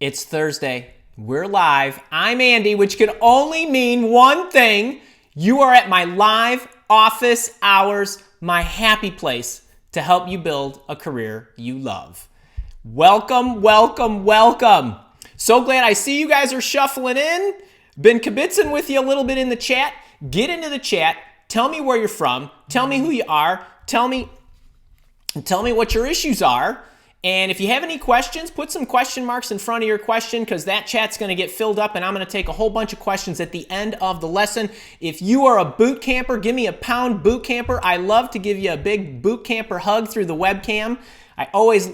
It's Thursday. We're live. I'm Andy, which can only mean one thing. You are at my live office hours, my happy place to help you build a career you love. Welcome, welcome, welcome. So glad I see you guys are shuffling in. Been kibitzing with you a little bit in the chat. Get into the chat. Tell me where you're from. Tell me who you are. Tell me what your issues are. And if you have any questions, put some question marks in front of your question because that chat's going to get filled up and I'm going to take a whole bunch of questions at the end of the lesson. If you are a boot camper, give me a pound boot camper. I love to give you a big boot camper hug through the webcam. I always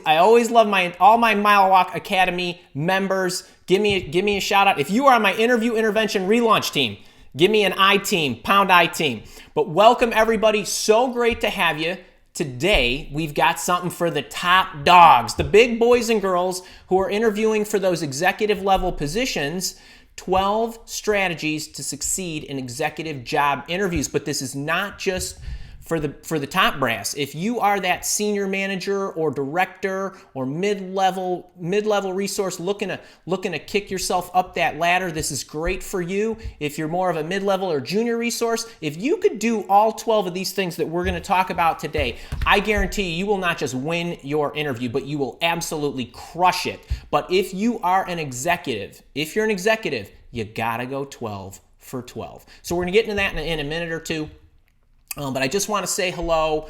love all my Mile Walk Academy members. Give me a shout out. If you are on my interview intervention relaunch team, give me an I team, pound I team. But welcome everybody. So great to have you. Today, we've got something for the top dogs, the big boys and girls who are interviewing for those executive level positions, 12 strategies to succeed in executive job interviews. But this is not just for the top brass. If you are that senior manager or director or mid-level resource looking to kick yourself up that ladder, this is great for you. If you're more of a mid-level or junior resource, if you could do all 12 of these things that we're going to talk about today, I guarantee you will not just win your interview, but you will absolutely crush it. But if you are an executive, you gotta go 12 for 12. So we're gonna get into that in a minute or two. But I just want to say hello.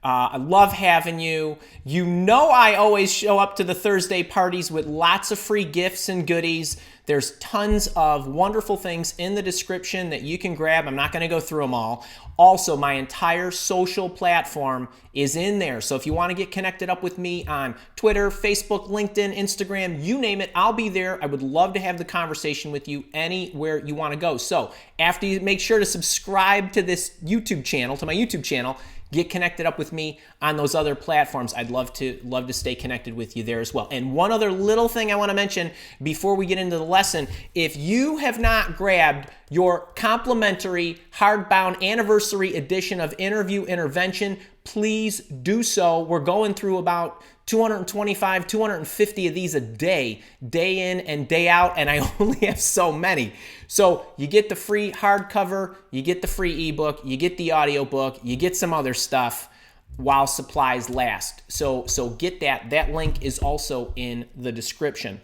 I love having you. You know I always show up to the Thursday parties with lots of free gifts and goodies. There's tons of wonderful things in the description that you can grab. I'm not going to go through them all. Also, my entire social platform is in there. So if you want to get connected up with me on Twitter, Facebook, LinkedIn, Instagram, you name it, I'll be there. I would love to have the conversation with you anywhere you want to go. So after you make sure to subscribe to this YouTube channel, to my YouTube channel, get connected up with me on those other platforms. I'd love to stay connected with you there as well. And one other little thing I want to mention before we get into the lesson, if you have not grabbed your complimentary hardbound anniversary edition of Interview Intervention, please do so. We're going through about 225, 250 of these a day in and day out, and I only have so many. So you get the free hardcover, you get the free ebook, you get the audiobook, you get some other stuff while supplies last. So get that. That link is also in the description.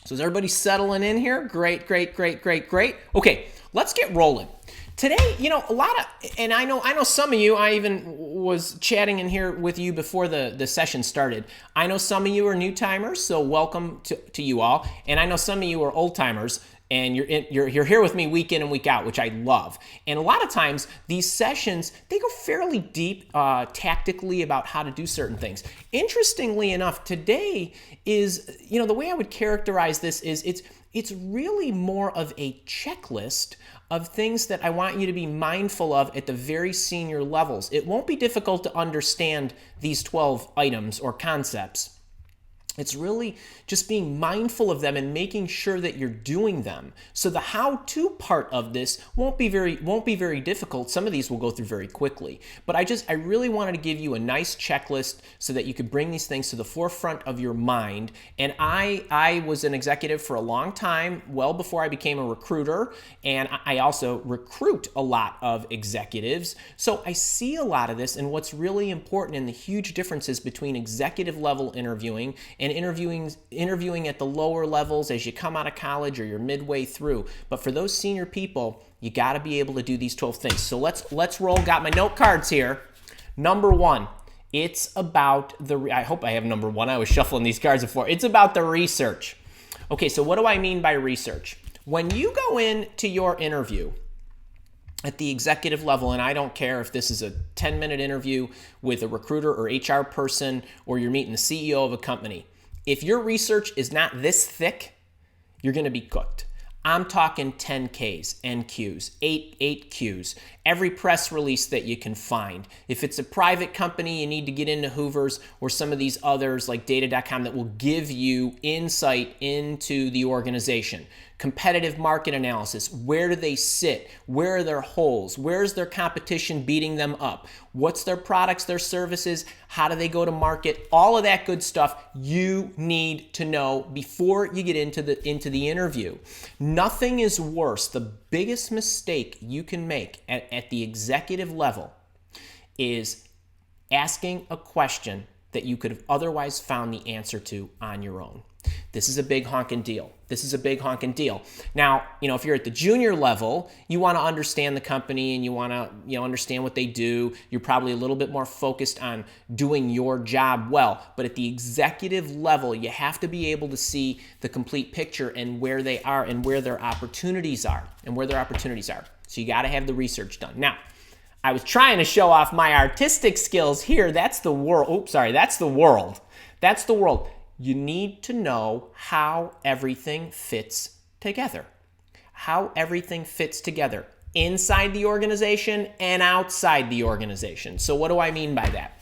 So is everybody settling in here? Great. Okay, let's get rolling. Today, and I know some of you, I even was chatting in here with you before the session started. I know some of you are new timers, so welcome to you all. And I know some of you are old timers, and you're here with me week in and week out, which I love. And a lot of times, these sessions, they go fairly deep tactically about how to do certain things. Interestingly enough, today is, the way I would characterize this is it's really more of a checklist of things that I want you to be mindful of at the very senior levels. It won't be difficult to understand these 12 items or concepts. It's really just being mindful of them and making sure that you're doing them. So the how-to part of this won't be very difficult. Some of these will go through very quickly. But I really wanted to give you a nice checklist so that you could bring these things to the forefront of your mind. And I was an executive for a long time, well before I became a recruiter, and I also recruit a lot of executives. So I see a lot of this, and what's really important and the huge differences between executive level interviewing and interviewing at the lower levels as you come out of college or you're midway through. But for those senior people, you got to be able to do these 12 things. So let's roll. Got my note cards here. Number one, it's about I hope I have number one. I was shuffling these cards before. It's about the research. Okay, so what do I mean by research? When you go into your interview at the executive level, and I don't care if this is a 10-minute interview with a recruiter or HR person, or you're meeting the CEO of a company, if your research is not this thick, you're going to be cooked. I'm talking 10 Ks, NQs, 8 Qs. every press release that you can find. If it's a private company, you need to get into Hoover's or some of these others like data.com that will give you insight into the organization. Competitive market analysis. Where do they sit? Where are their holes? Where's their competition beating them up? What's their products, their services? How do they go to market? All of that good stuff you need to know before you get into the interview. Nothing is worse. The biggest mistake you can make at the executive level is asking a question that you could have otherwise found the answer to on your own. This is a big honking deal. This is a big honking deal. Now, if you're at the junior level, you want to understand the company and you want to, understand what they do. You're probably a little bit more focused on doing your job well. But at the executive level, you have to be able to see the complete picture and where they are and where their opportunities are So you got to have the research done. Now, I was trying to show off my artistic skills here. That's the world. That's the world. That's the world. You need to know how everything fits together. How everything fits together inside the organization and outside the organization. So what do I mean by that?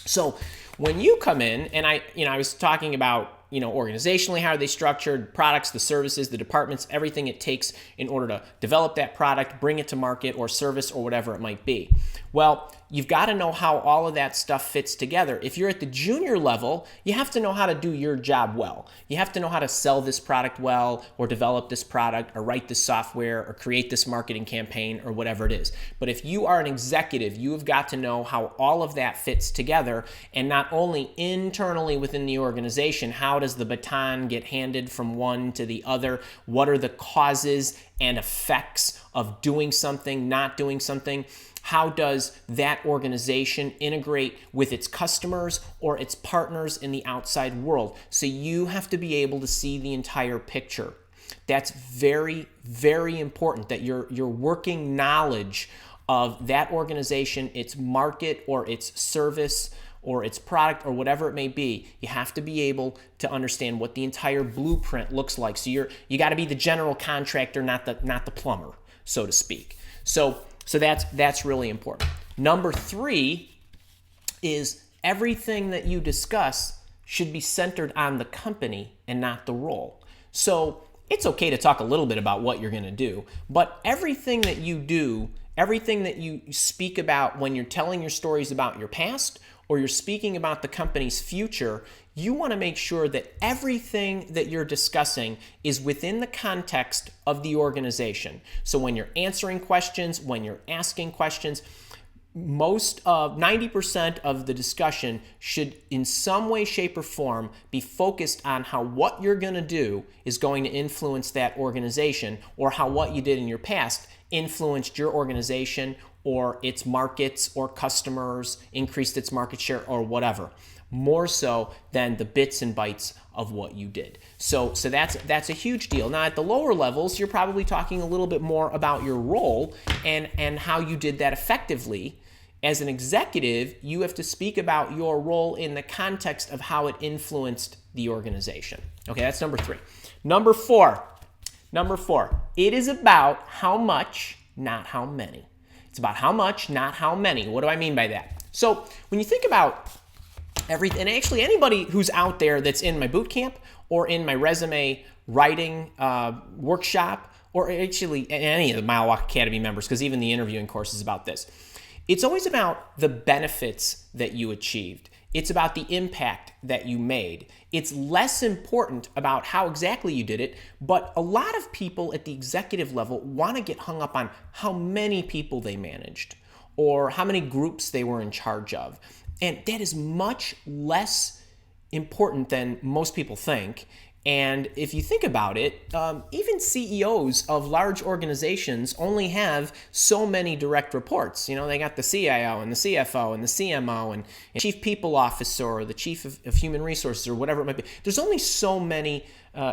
So when you come in, and I was talking about, organizationally, how are they structured, products, the services, the departments, everything it takes in order to develop that product, bring it to market or service or whatever it might be. Well, you've got to know how all of that stuff fits together. If you're at the junior level, you have to know how to do your job well. You have to know how to sell this product well, or develop this product, or write this software, or create this marketing campaign, or whatever it is. But if you are an executive, you have got to know how all of that fits together, and not only internally within the organization, how does the baton get handed from one to the other? What are the causes and effects of doing something, not doing something? How does that organization integrate with its customers or its partners in the outside world? So you have to be able to see the entire picture. That's very, very important, that your working knowledge of that organization, its market or its service or its product or whatever it may be, you have to be able to understand what the entire blueprint looks like. So you got to be the general contractor, not the plumber, so to speak. So that's really important. Number 3 is everything that you discuss should be centered on the company and not the role. So it's okay to talk a little bit about what you're going to do, but everything that you do, everything that you speak about when you're telling your stories about your past or you're speaking about the company's future, you want to make sure that everything that you're discussing is within the context of the organization. So when you're answering questions, when you're asking questions, 90% of the discussion should in some way, shape, or form be focused on how what you're going to do is going to influence that organization, or how what you did in your past influenced your organization or its markets or customers, increased its market share or whatever, more so than the bits and bytes of what you did. So that's a huge deal. Now at the lower levels, you're probably talking a little bit more about your role and how you did that effectively. As an executive, you have to speak about your role in the context of how it influenced the organization. Okay, that's number 3. Number 4, it is about how much, not how many. It's about how much, not how many. What do I mean by that? So when you think about everything, and actually anybody who's out there that's in my boot camp or in my resume writing workshop, or actually any of the Mile Walk Academy members, because even the interviewing course is about this. It's always about the benefits that you achieved. It's about the impact that you made. It's less important about how exactly you did it, but a lot of people at the executive level want to get hung up on how many people they managed or how many groups they were in charge of. And that is much less important than most people think. And if you think about it, even CEOs of large organizations only have so many direct reports. They got the CIO and the CFO and the CMO and Chief People Officer or the Chief of Human Resources or whatever it might be. There's only so many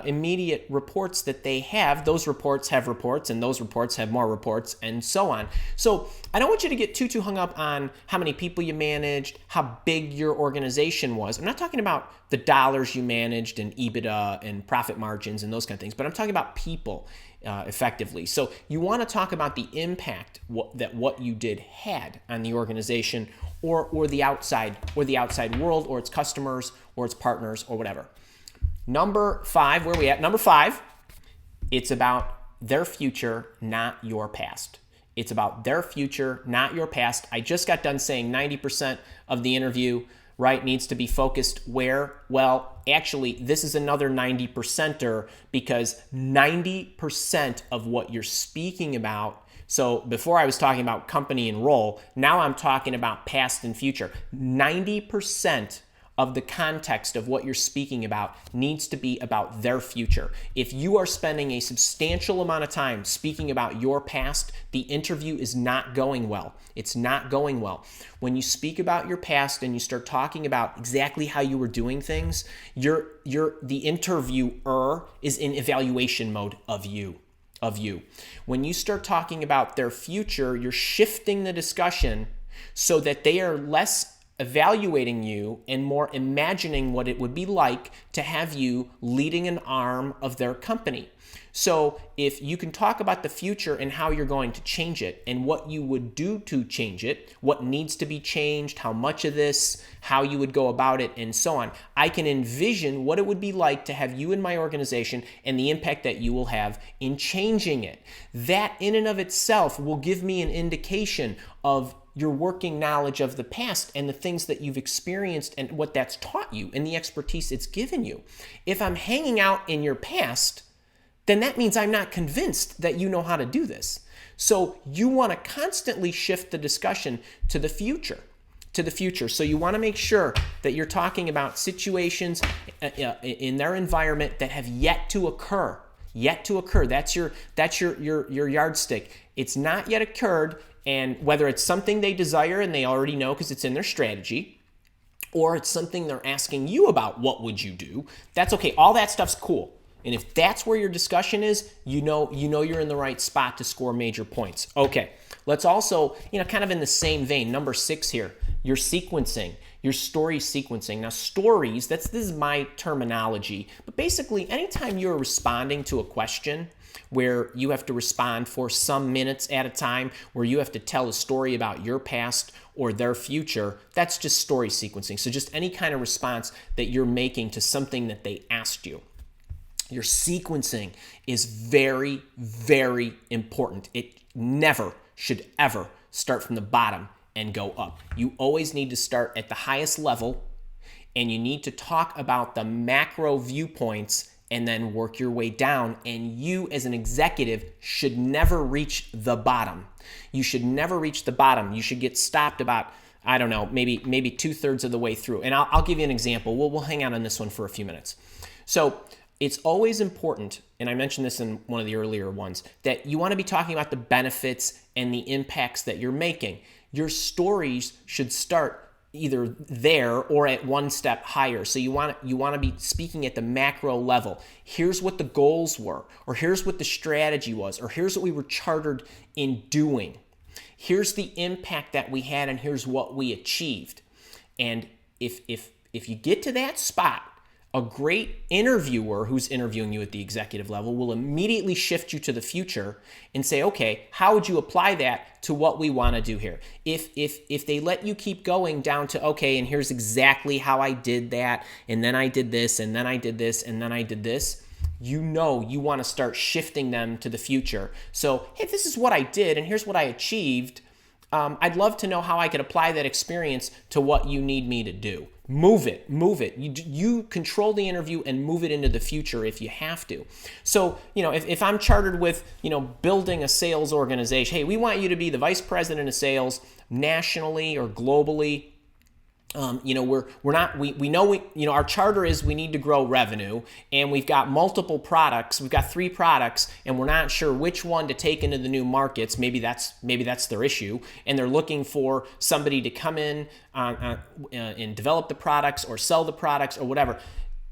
immediate reports that they have. Those reports have reports, and those reports have more reports, and so on. So I don't want you to get too hung up on how many people you managed, how big your organization was. I'm not talking about the dollars you managed and EBITDA and profit margins and those kind of things, but I'm talking about people effectively. So you want to talk about the impact that what you did had on the organization or the outside world or its customers or its partners or whatever. Number 5, where are we at? Number 5, it's about their future, not your past. It's about their future, not your past. I just got done saying 90% of the interview, right, needs to be focused where? Well, actually, this is another 90%er because 90% of what you're speaking about, so before I was talking about company and role, now I'm talking about past and future. 90% of the context of what you're speaking about needs to be about their future. If you are spending a substantial amount of time speaking about your past, the interview is not going well. It's not going well. When you speak about your past and you start talking about exactly how you were doing things, the interviewer is in evaluation mode of you. When you start talking about their future, you're shifting the discussion so that they are less evaluating you and more imagining what it would be like to have you leading an arm of their company. So if you can talk about the future and how you're going to change it and what you would do to change it, what needs to be changed, how much of this, how you would go about it, and so on, I can envision what it would be like to have you in my organization and the impact that you will have in changing it. That in and of itself will give me an indication of your working knowledge of the past and the things that you've experienced and what that's taught you and the expertise it's given you. If I'm hanging out in your past, then that means I'm not convinced that you know how to do this. So you want to constantly shift the discussion to the future. So you want to make sure that you're talking about situations in their environment that have yet to occur. That's your yardstick. It's not yet occurred. And whether it's something they desire and they already know because it's in their strategy, or it's something they're asking you about, what would you do? That's okay. All that stuff's cool. And if that's where your discussion is, you know you're in the right spot to score major points. Okay, let's also, kind of in the same vein, number 6 here, your sequencing, your story sequencing. Now stories, this is my terminology, but basically anytime you're responding to a question where you have to respond for some minutes at a time, where you have to tell a story about your past or their future, that's just story sequencing. So just any kind of response that you're making to something that they asked you. Your sequencing is very, very important. It never should ever start from the bottom and go up. You always need to start at the highest level, and you need to talk about the macro viewpoints and then work your way down. And you as an executive should never reach the bottom. You should never reach the bottom. You should get stopped about, I don't know, maybe 2/3 of the way through. And I'll give you an example. We'll hang out on this one for a few minutes. So it's always important, and I mentioned this in one of the earlier ones, that you want to be talking about the benefits and the impacts that you're making. Your stories should start either there or at one step higher. So you want to be speaking at the macro level. Here's what the goals were, or here's what the strategy was, or here's what we were chartered in doing. Here's the impact that we had, and here's what we achieved. And if you get to that spot, a great interviewer who's interviewing you at the executive level will immediately shift you to the future and say, okay, how would you apply that to what we want to do here? If they let you keep going down to, okay, and here's exactly how I did that, and then I did this, and then I did this, and then I did this, you want to start shifting them to the future. So, hey, this is what I did, and here's what I achieved. I'd love to know how I could apply that experience to what you need me to do. Move it. You control the interview and move it into the future if you have to. So, if I'm chartered with, building a sales organization, hey, we want you to be the vice president of sales nationally or globally. Our charter is we need to grow revenue, and we've got multiple products. We've got 3 products, and we're not sure which one to take into the new markets. Maybe that's their issue, and they're looking for somebody to come in and develop the products or sell the products or whatever.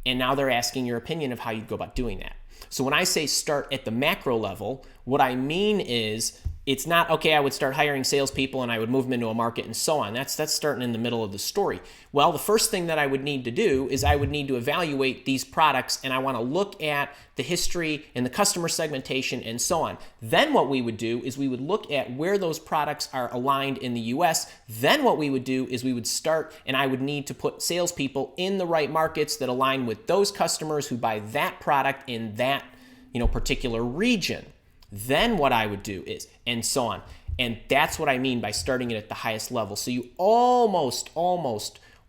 And now they're asking your opinion of how you go about doing that. So when I say start at the macro level, what I mean is It's not, okay, I would start hiring salespeople and I would move them into a market and so on. That's starting in the middle of the story. Well, the first thing that I would need to do is I would need to evaluate these products, and I want to look at the history and the customer segmentation and so on. Then what we would do is we would look at where those products are aligned in the US. Then what we would do is we would start, and I would need to put salespeople in the right markets that align with those customers who buy that product in that, particular region. Then what I would do is, and so on. And that's what I mean by starting it at the highest level. So you almost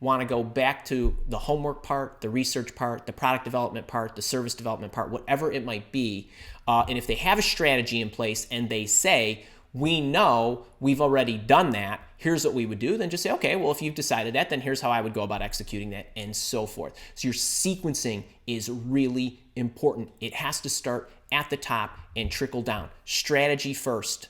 want to go back to the homework part, the research part, the product development part, the service development part, whatever it might be. And if they have a strategy in place and they say, we know we've already done that, here's what we would do, then just say, okay, well, if you've decided that, then here's how I would go about executing that, and so forth. So your sequencing is really important. It has to start at the top and trickle down. Strategy first,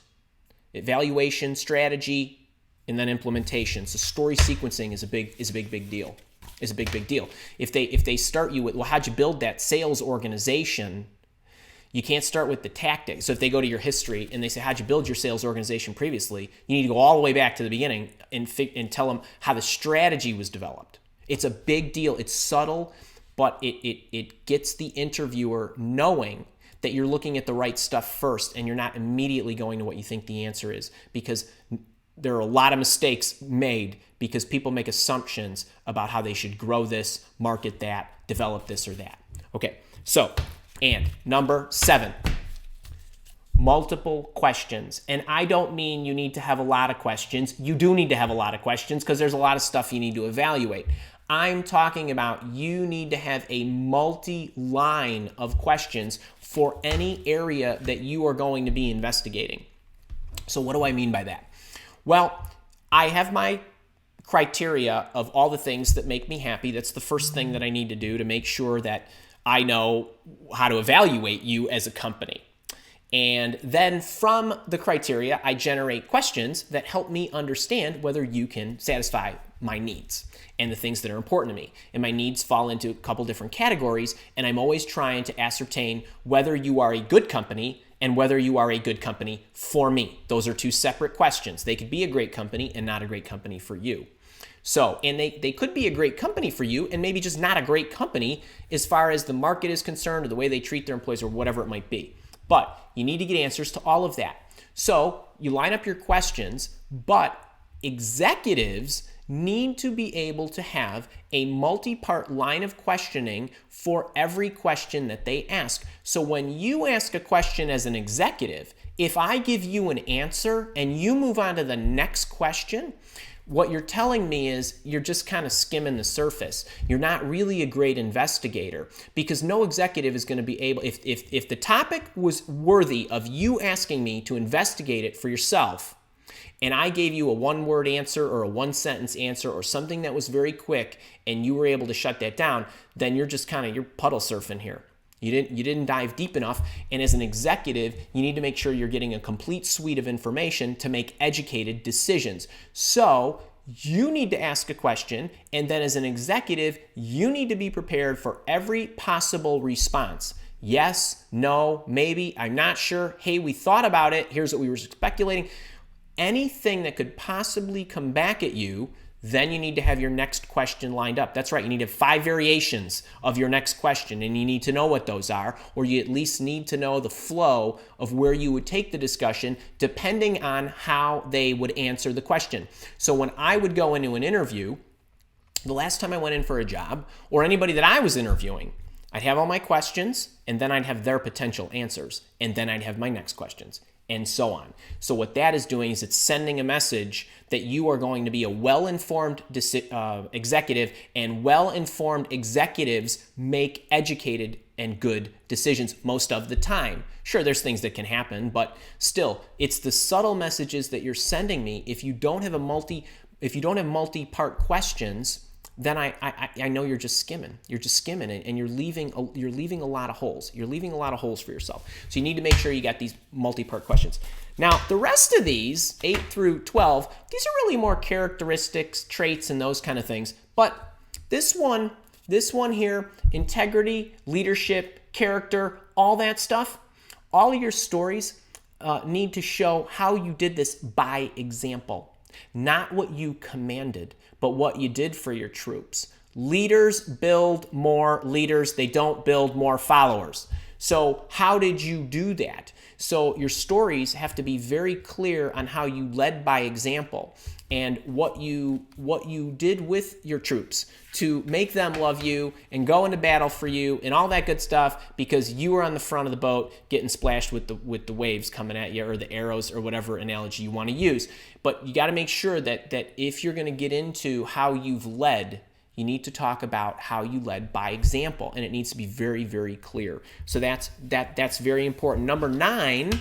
evaluation, strategy, and then implementation. So story sequencing is a big deal. If they start you with, well, how'd you build that sales organization? You can't start with the tactics. So if they go to your history and they say, how'd you build your sales organization previously? You need to go all the way back to the beginning and tell them how the strategy was developed. It's a big deal. It's subtle, but it gets the interviewer knowing that you're looking at the right stuff first and you're not immediately going to what you think the answer is, because there are a lot of mistakes made because people make assumptions about how they should grow this, market that, develop this or that. Okay, so, and number 7, multiple questions. And I don't mean you need to have a lot of questions. You do need to have a lot of questions because there's a lot of stuff you need to evaluate. I'm talking about you need to have a multi-line of questions for any area that you are going to be investigating. So what do I mean by that? Well, I have my criteria of all the things that make me happy. That's the first thing that I need to do to make sure that I know how to evaluate you as a company. And then from the criteria, I generate questions that help me understand whether you can satisfy my needs and the things that are important to me. And my needs fall into a couple different categories, and I'm always trying to ascertain whether you are a good company and whether you are a good company for me. Those are two separate questions. They could be a great company and not a great company for you. So, and they could be a great company for you and maybe just not a great company as far as the market is concerned or the way they treat their employees or whatever it might be. But you need to get answers to all of that. So you line up your questions, but executives need to be able to have a multi-part line of questioning for every question that they ask. So when you ask a question as an executive, if I give you an answer and you move on to the next question, what you're telling me is you're just kind of skimming the surface. You're not really a great investigator, because no executive is going to be able, if the topic was worthy of you asking me to investigate it for yourself, and I gave you a one-word answer or a one-sentence answer or something that was very quick and you were able to shut that down, then you're just you're puddle surfing here. You didn't dive deep enough, and as an executive, you need to make sure you're getting a complete suite of information to make educated decisions. So you need to ask a question, and then as an executive, you need to be prepared for every possible response. Yes, no, maybe, I'm not sure, hey, we thought about it, here's what we were speculating. Anything that could possibly come back at you, then you need to have your next question lined up. That's right, you need to have 5 variations of your next question, and you need to know what those are, or you at least need to know the flow of where you would take the discussion depending on how they would answer the question. So when I would go into an interview, the last time I went in for a job, or anybody that I was interviewing, I'd have all my questions, and then I'd have their potential answers, and then I'd have my next questions, and so on. So what that is doing is it's sending a message that you are going to be a well-informed executive, and well-informed executives make educated and good decisions most of the time. Sure, there's things that can happen, but still, it's the subtle messages that you're sending me. If you don't have multi-part questions, then I know you're just skimming. You're just skimming, and you're leaving a lot of holes. You're leaving a lot of holes for yourself. So you need to make sure you got these multi-part questions. Now, the rest of these, 8 through 12, these are really more characteristics, traits, and those kind of things. But this one here, integrity, leadership, character, all that stuff, all of your stories, need to show how you did this by example. Not what you commanded, but what you did for your troops. Leaders build more leaders. They don't build more followers. So how did you do that? So your stories have to be very clear on how you led by example and what you did with your troops to make them love you and go into battle for you and all that good stuff because you were on the front of the boat getting splashed with the waves coming at you or the arrows or whatever analogy you want to use. But you got to make sure that if you're going to get into how you've led, you need to talk about how you led by example, and it needs to be very, very clear. So that's very important. Number 9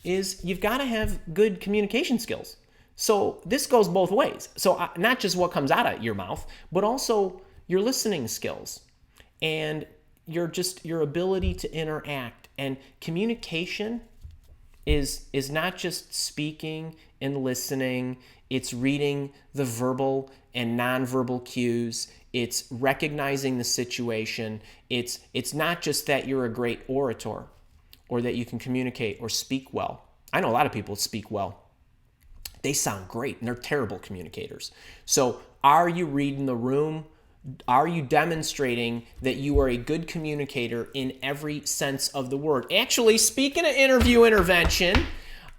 is you've got to have good communication skills. So this goes both ways. So not just what comes out of your mouth, but also your listening skills and your ability to interact. And communication is not just speaking and listening. It's reading the verbal and nonverbal cues. It's recognizing the situation. It's not just that you're a great orator or that you can communicate or speak well. I know a lot of people speak well. They sound great and they're terrible communicators. So are you reading the room? Are you demonstrating that you are a good communicator in every sense of the word? Actually, speaking of interview intervention,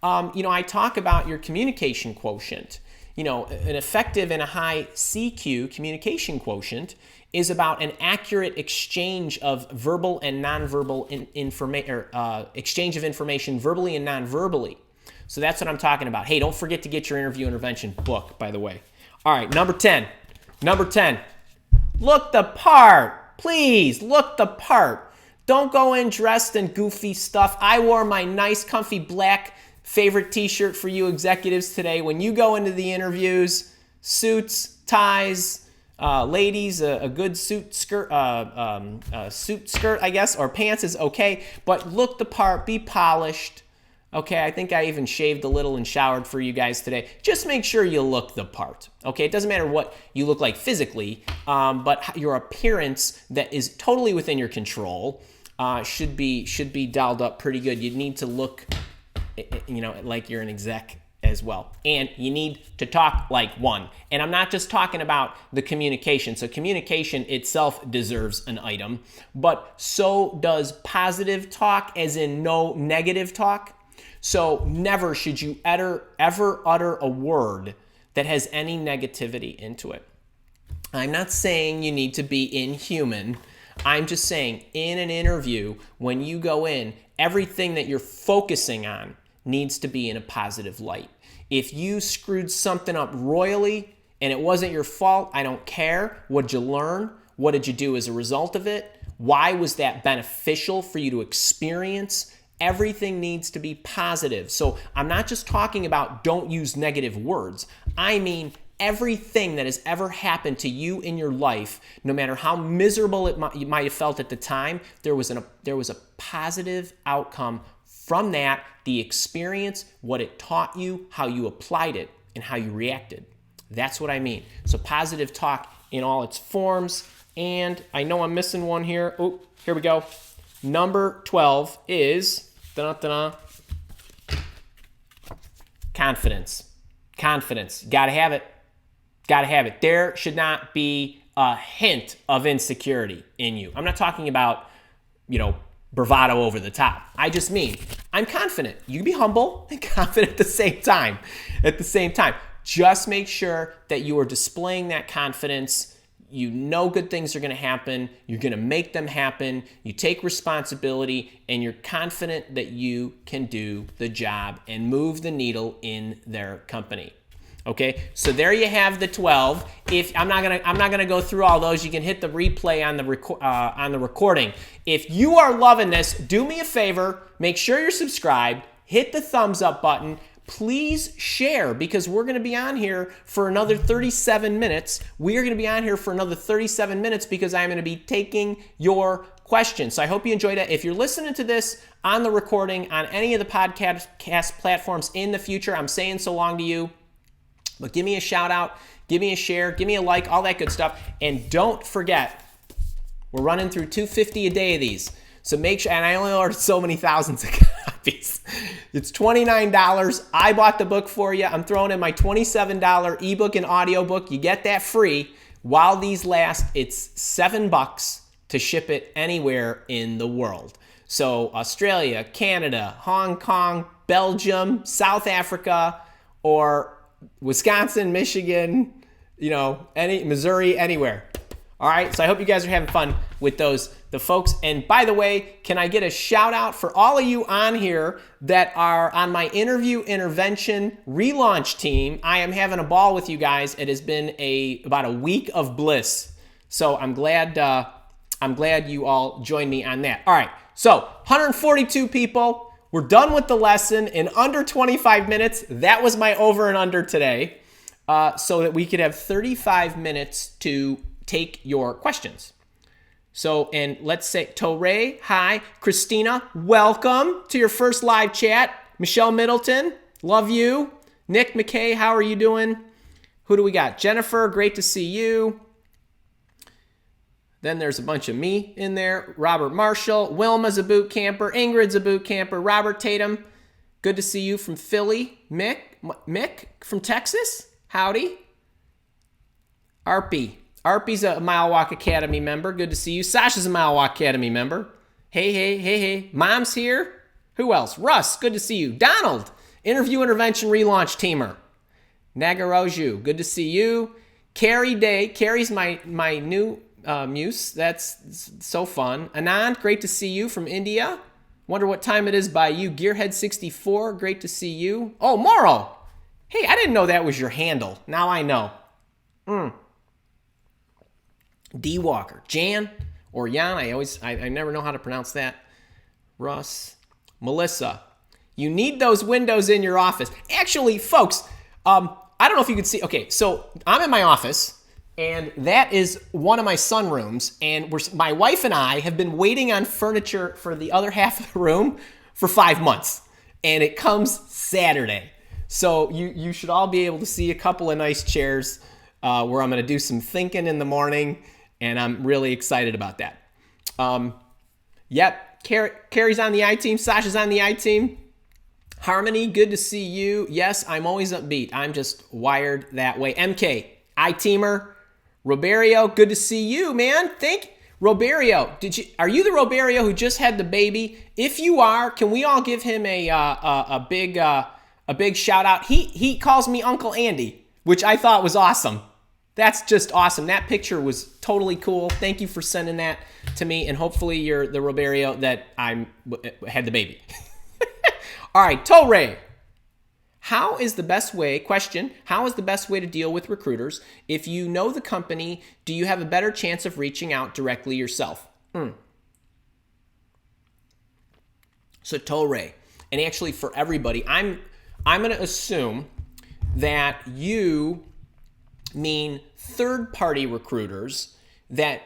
I talk about your communication quotient. An effective and a high CQ communication quotient is about an accurate exchange of verbal and nonverbal exchange of information verbally and nonverbally. So that's what I'm talking about. Hey, don't forget to get your interview intervention book, by the way. All right, number 10. Look the part. Please, look the part. Don't go in dressed in goofy stuff. I wore my nice, comfy black favorite t-shirt for you executives today. When you go into the interviews, suits, ties, ladies, a good suit skirt, I guess, or pants is okay. But look the part, be polished. Okay, I think I even shaved a little and showered for you guys today. Just make sure you look the part. Okay, it doesn't matter what you look like physically, but your appearance that is totally within your control should be dialed up pretty good. You need to look, like you're an exec as well. And you need to talk like one. And I'm not just talking about the communication. So communication itself deserves an item, but so does positive talk, as in no negative talk. So never should you ever utter a word that has any negativity into it. I'm not saying you need to be inhuman. I'm just saying in an interview, when you go in, everything that you're focusing on needs to be in a positive light. If you screwed something up royally and it wasn't your fault, I don't care. What did you learn? What did you do as a result of it? Why was that beneficial for you to experience? Everything needs to be positive. So I'm not just talking about don't use negative words. I mean everything that has ever happened to you in your life, no matter how miserable you might have felt at the time, there was a positive outcome from that, the experience, what it taught you, how you applied it, and how you reacted. That's what I mean. So positive talk in all its forms. And I know I'm missing one here. Oh, here we go. Number 12 is confidence. Confidence. Gotta have it. Gotta have it. There should not be a hint of insecurity in you. I'm not talking about, bravado over the top. I just mean I'm confident. You can be humble and confident at the same time. Just make sure that you are displaying that confidence. You know good things are going to happen. You're going to make them happen. You take responsibility, and you're confident that you can do the job and move the needle in their company. Okay, so there you have the 12. If I'm not gonna go through all those, you can hit the replay on the recording. If you are loving this, do me a favor. Make sure you're subscribed. Hit the thumbs up button. Please share, because we're going to be on here for another 37 minutes. We are going to be on here for another 37 minutes because I'm going to be taking your questions. So I hope you enjoyed it. If you're listening to this on the recording on any of the podcast platforms in the future, I'm saying so long to you. But give me a shout out, give me a share, give me a like, all that good stuff. And don't forget, we're running through 250 a day of these. So make sure, and I only ordered so many thousands of copies. copies. It's $29. I bought the book for you. I'm throwing in my $27 ebook and audiobook. You get that free. While these last, it's $7 to ship it anywhere in the world. So Australia, Canada, Hong Kong, Belgium, South Africa, or Wisconsin, Michigan, Missouri, anywhere. All right, so I hope you guys are having fun with the folks. And by the way, can I get a shout out for all of you on here that are on my interview intervention relaunch team? I am having a ball with you guys. It has been about a week of bliss. So I'm glad you all joined me on that. All right, so 142 people. We're done with the lesson in under 25 minutes. That was my over and under today, so that we could have 35 minutes to take your questions. So, and let's say, Torre, hi. Christina, welcome to your first live chat. Michelle Middleton, love you. Nick McKay, how are you doing? Who do we got? Jennifer, great to see you. Then there's a bunch of me in there. Robert Marshall, Wilma's a boot camper. Ingrid's a boot camper. Robert Tatum, good to see you from Philly. Mick from Texas, howdy. Arpy's a Mile Walk Academy member. Good to see you. Sasha's a Mile Walk Academy member. Hey. Mom's here. Who else? Russ, good to see you. Donald, interview intervention relaunch teamer. Nagaroju, good to see you. Carrie Day. Carrie's my new muse. That's so fun. Anand, great to see you from India. Wonder what time it is by you. Gearhead64, great to see you. Oh, Morrow. Hey, I didn't know that was your handle. Now I know. D Walker, Jan or Jan, I never know how to pronounce that. Russ, Melissa, you need those windows in your office. Actually, folks, I don't know if you can see. Okay, so I'm in my office, and that is one of my sunrooms, and my wife and I have been waiting on furniture for the other half of the room for 5 months, and it comes Saturday. So you should all be able to see a couple of nice chairs where I'm going to do some thinking in the morning. And I'm really excited about that. Yep, Carrie's on the I-team. Sasha's on the I-team. Harmony, good to see you. Yes, I'm always upbeat. I'm just wired that way. MK, I-teamer. Roberio, good to see you, man. Roberio, are you the Roberio who just had the baby? If you are, can we all give him a big shout out? He calls me Uncle Andy, which I thought was awesome. That's just awesome. That picture was totally cool. Thank you for sending that to me, and hopefully you're the Roberio that I had the baby. All right, Torre. How is the best way to deal with recruiters? If you know the company, do you have a better chance of reaching out directly yourself? So Torre, and actually for everybody, I'm going to assume that you mean third-party recruiters that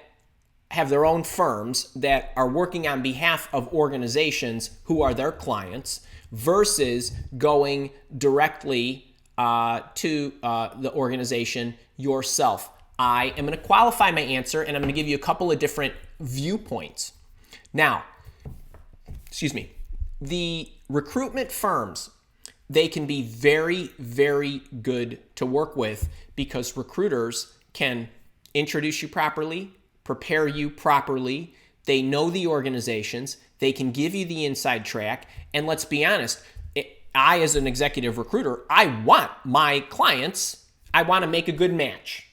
have their own firms that are working on behalf of organizations who are their clients versus going directly to the organization yourself. I am going to qualify my answer, and I'm going to give you a couple of different viewpoints. Now, the recruitment firms, they can be very, very good to work with because recruiters can introduce you properly, prepare you properly. They know the organizations. They can give you the inside track. And let's be honest, I, as an executive recruiter, I want my clients, I want to make a good match.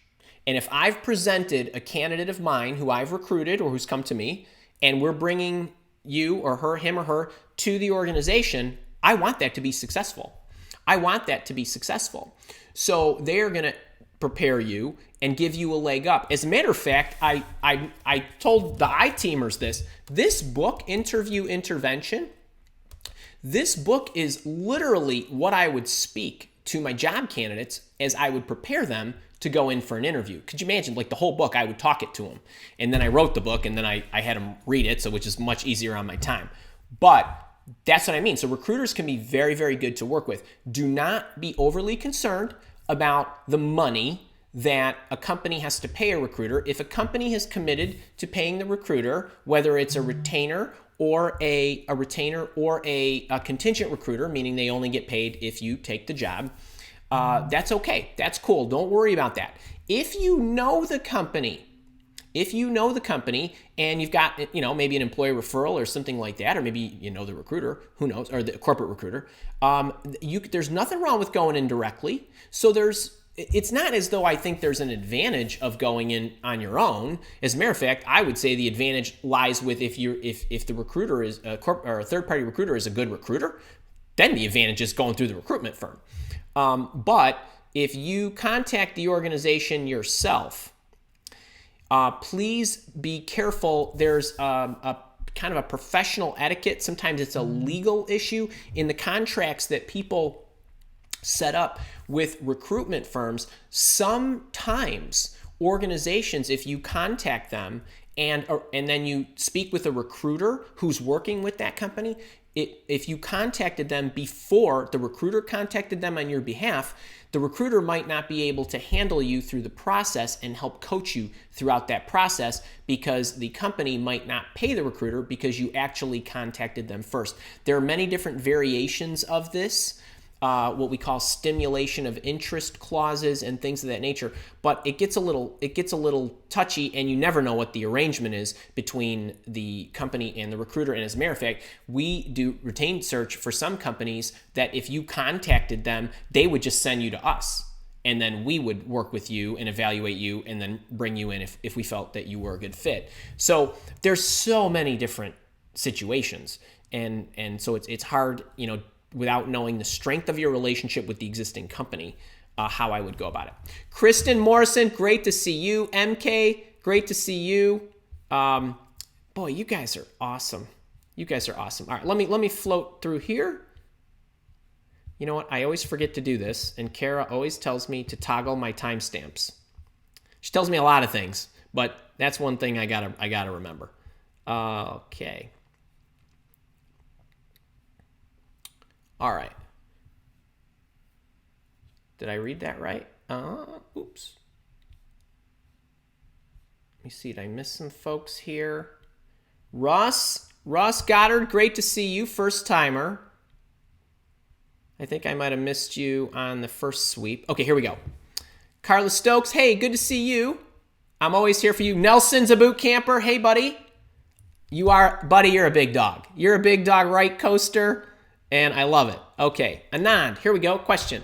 And if I've presented a candidate of mine who I've recruited or who's come to me, and we're bringing you or him or her to the organization, I want that to be successful. So they're going to prepare you and give you a leg up. As a matter of fact, I told the I-teamers this book, Interview Intervention, this book is literally what I would speak to my job candidates as I would prepare them to go in for an interview. Could you imagine, like the whole book, I would talk it to them. And then I wrote the book and then I had them read it, so which is much easier on my time. But that's what I mean. So recruiters can be very, very good to work with. Do not be overly concerned about the money that a company has to pay a recruiter. If a company has committed to paying the recruiter, whether it's a retainer or a contingent recruiter, meaning they only get paid if you take the job, that's okay. That's cool. Don't worry about that. If you know the company and you've got, maybe an employee referral or something like that, or maybe you know the recruiter, who knows, or the corporate recruiter, there's nothing wrong with going in directly. So it's not as though I think there's an advantage of going in on your own. As a matter of fact, I would say the advantage lies with if the recruiter is or a third-party recruiter is a good recruiter, then the advantage is going through the recruitment firm. But if you contact the organization yourself, please be careful. There's a kind of a professional etiquette. Sometimes it's a legal issue in the contracts that people set up with recruitment firms. Sometimes organizations, if you contact them and then you speak with a recruiter who's working with that company, if you contacted them before the recruiter contacted them on your behalf, the recruiter might not be able to handle you through the process and help coach you throughout that process because the company might not pay the recruiter because you actually contacted them first. There are many different variations of this, what we call stimulation of interest clauses and things of that nature, but it gets a little touchy, and you never know what the arrangement is between the company and the recruiter. And as a matter of fact, we do retained search for some companies that if you contacted them, they would just send you to us, and then we would work with you and evaluate you and then bring you in if we felt that you were a good fit. So there's so many different situations, and so it's hard, without knowing the strength of your relationship with the existing company, how I would go about it. Kristen Morrison, great to see you. MK, great to see you. Boy, you guys are awesome. You guys are awesome. All right, let me float through here. You know what? I always forget to do this, and Kara always tells me to toggle my timestamps. She tells me a lot of things, but that's one thing I gotta remember. Okay. All right. Did I read that right? Oops. Let me see. Did I miss some folks here? Ross Goddard, great to see you. First timer. I think I might have missed you on the first sweep. Okay, here we go. Carla Stokes, hey, good to see you. I'm always here for you. Nelson's a boot camper. Hey, buddy. You're a big dog. You're a big dog, right, Coaster? And I love it. Okay, Anand, here we go. Question.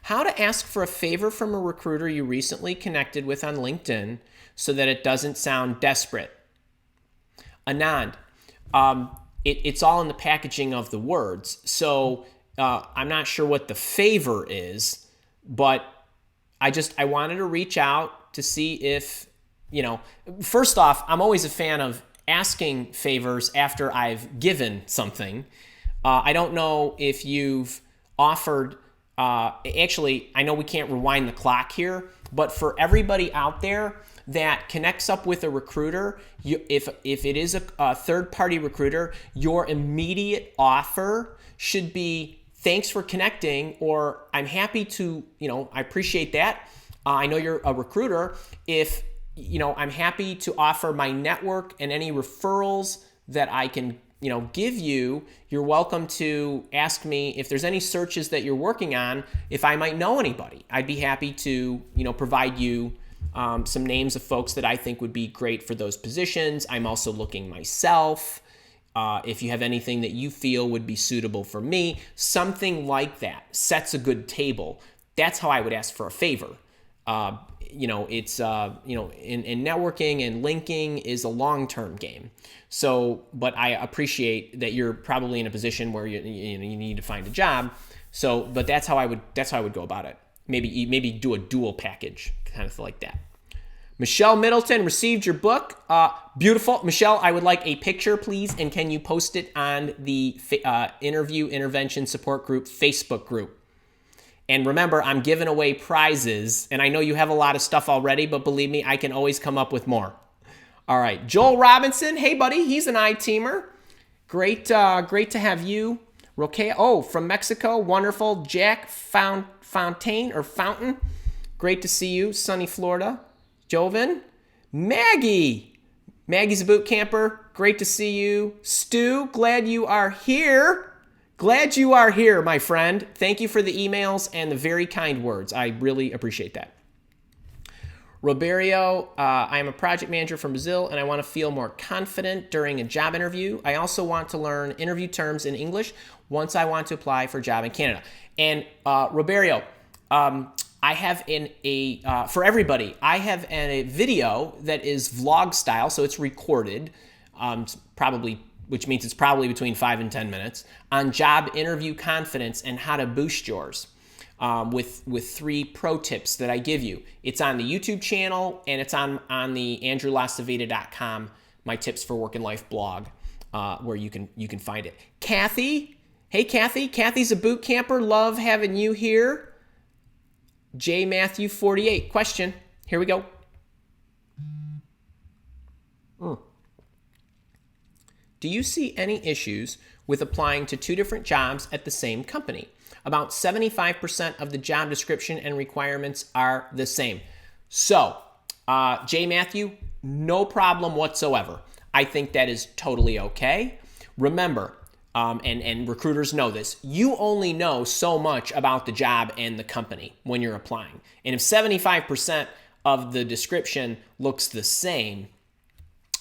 How to ask for a favor from a recruiter you recently connected with on LinkedIn so that it doesn't sound desperate. Anand, it's all in the packaging of the words. So I'm not sure what the favor is, but I wanted to reach out to see if, first off, I'm always a fan of asking favors after I've given something. I don't know if you've offered, actually, I know we can't rewind the clock here, but for everybody out there that connects up with a recruiter, if it is a third-party recruiter, your immediate offer should be, thanks for connecting, or I'm happy to, I appreciate that. I know you're a recruiter. If, I'm happy to offer my network and any referrals that I can give you. You're welcome to ask me if there's any searches that you're working on, if I might know anybody. I'd be happy to, provide you some names of folks that I think would be great for those positions. I'm also looking myself. If you have anything that you feel would be suitable for me, something like that sets a good table. That's how I would ask for a favor. It's in networking and linking is a long-term game. So, but I appreciate that you're probably in a position where you need to find a job. So, but that's how I would go about it. Maybe do a dual package, kind of like that. Michelle Middleton received your book. Beautiful. Michelle, I would like a picture, please. And can you post it on the Interview Intervention Support Group Facebook group? And remember, I'm giving away prizes, and I know you have a lot of stuff already, but believe me, I can always come up with more. All right, Joel Robinson, hey buddy, he's an I-teamer. Great to have you. Roque, from Mexico, wonderful. Jack Fountain. great to see you. Sunny Florida. Joven. Maggie. Maggie's a boot camper. Great to see you. Stu, glad you are here. Glad you are here, my friend. Thank you for the emails and the very kind words. I really appreciate that. Roberio, I am a project manager from Brazil, and I want to feel more confident during a job interview. I also want to learn interview terms in English once I want to apply for a job in Canada. And Roberio, I have for everybody, I have a video that is vlog style, so it's recorded, which means it's probably between 5 and 10 minutes, on job interview confidence and how to boost yours. With 3 pro tips that I give you. It's on the YouTube channel, and it's on the andrewlacivita.com, my tips for work and life blog, where you can find it. Kathy, hey Kathy, Kathy's a boot camper. Love having you here. J Matthew 48 question. Here we go. Do you see any issues with applying to 2 different jobs at the same company? About 75% of the job description and requirements are the same. So, J. Matthew, no problem whatsoever. I think that is totally okay. Remember, and recruiters know this, you only know so much about the job and the company when you're applying. And if 75% of the description looks the same,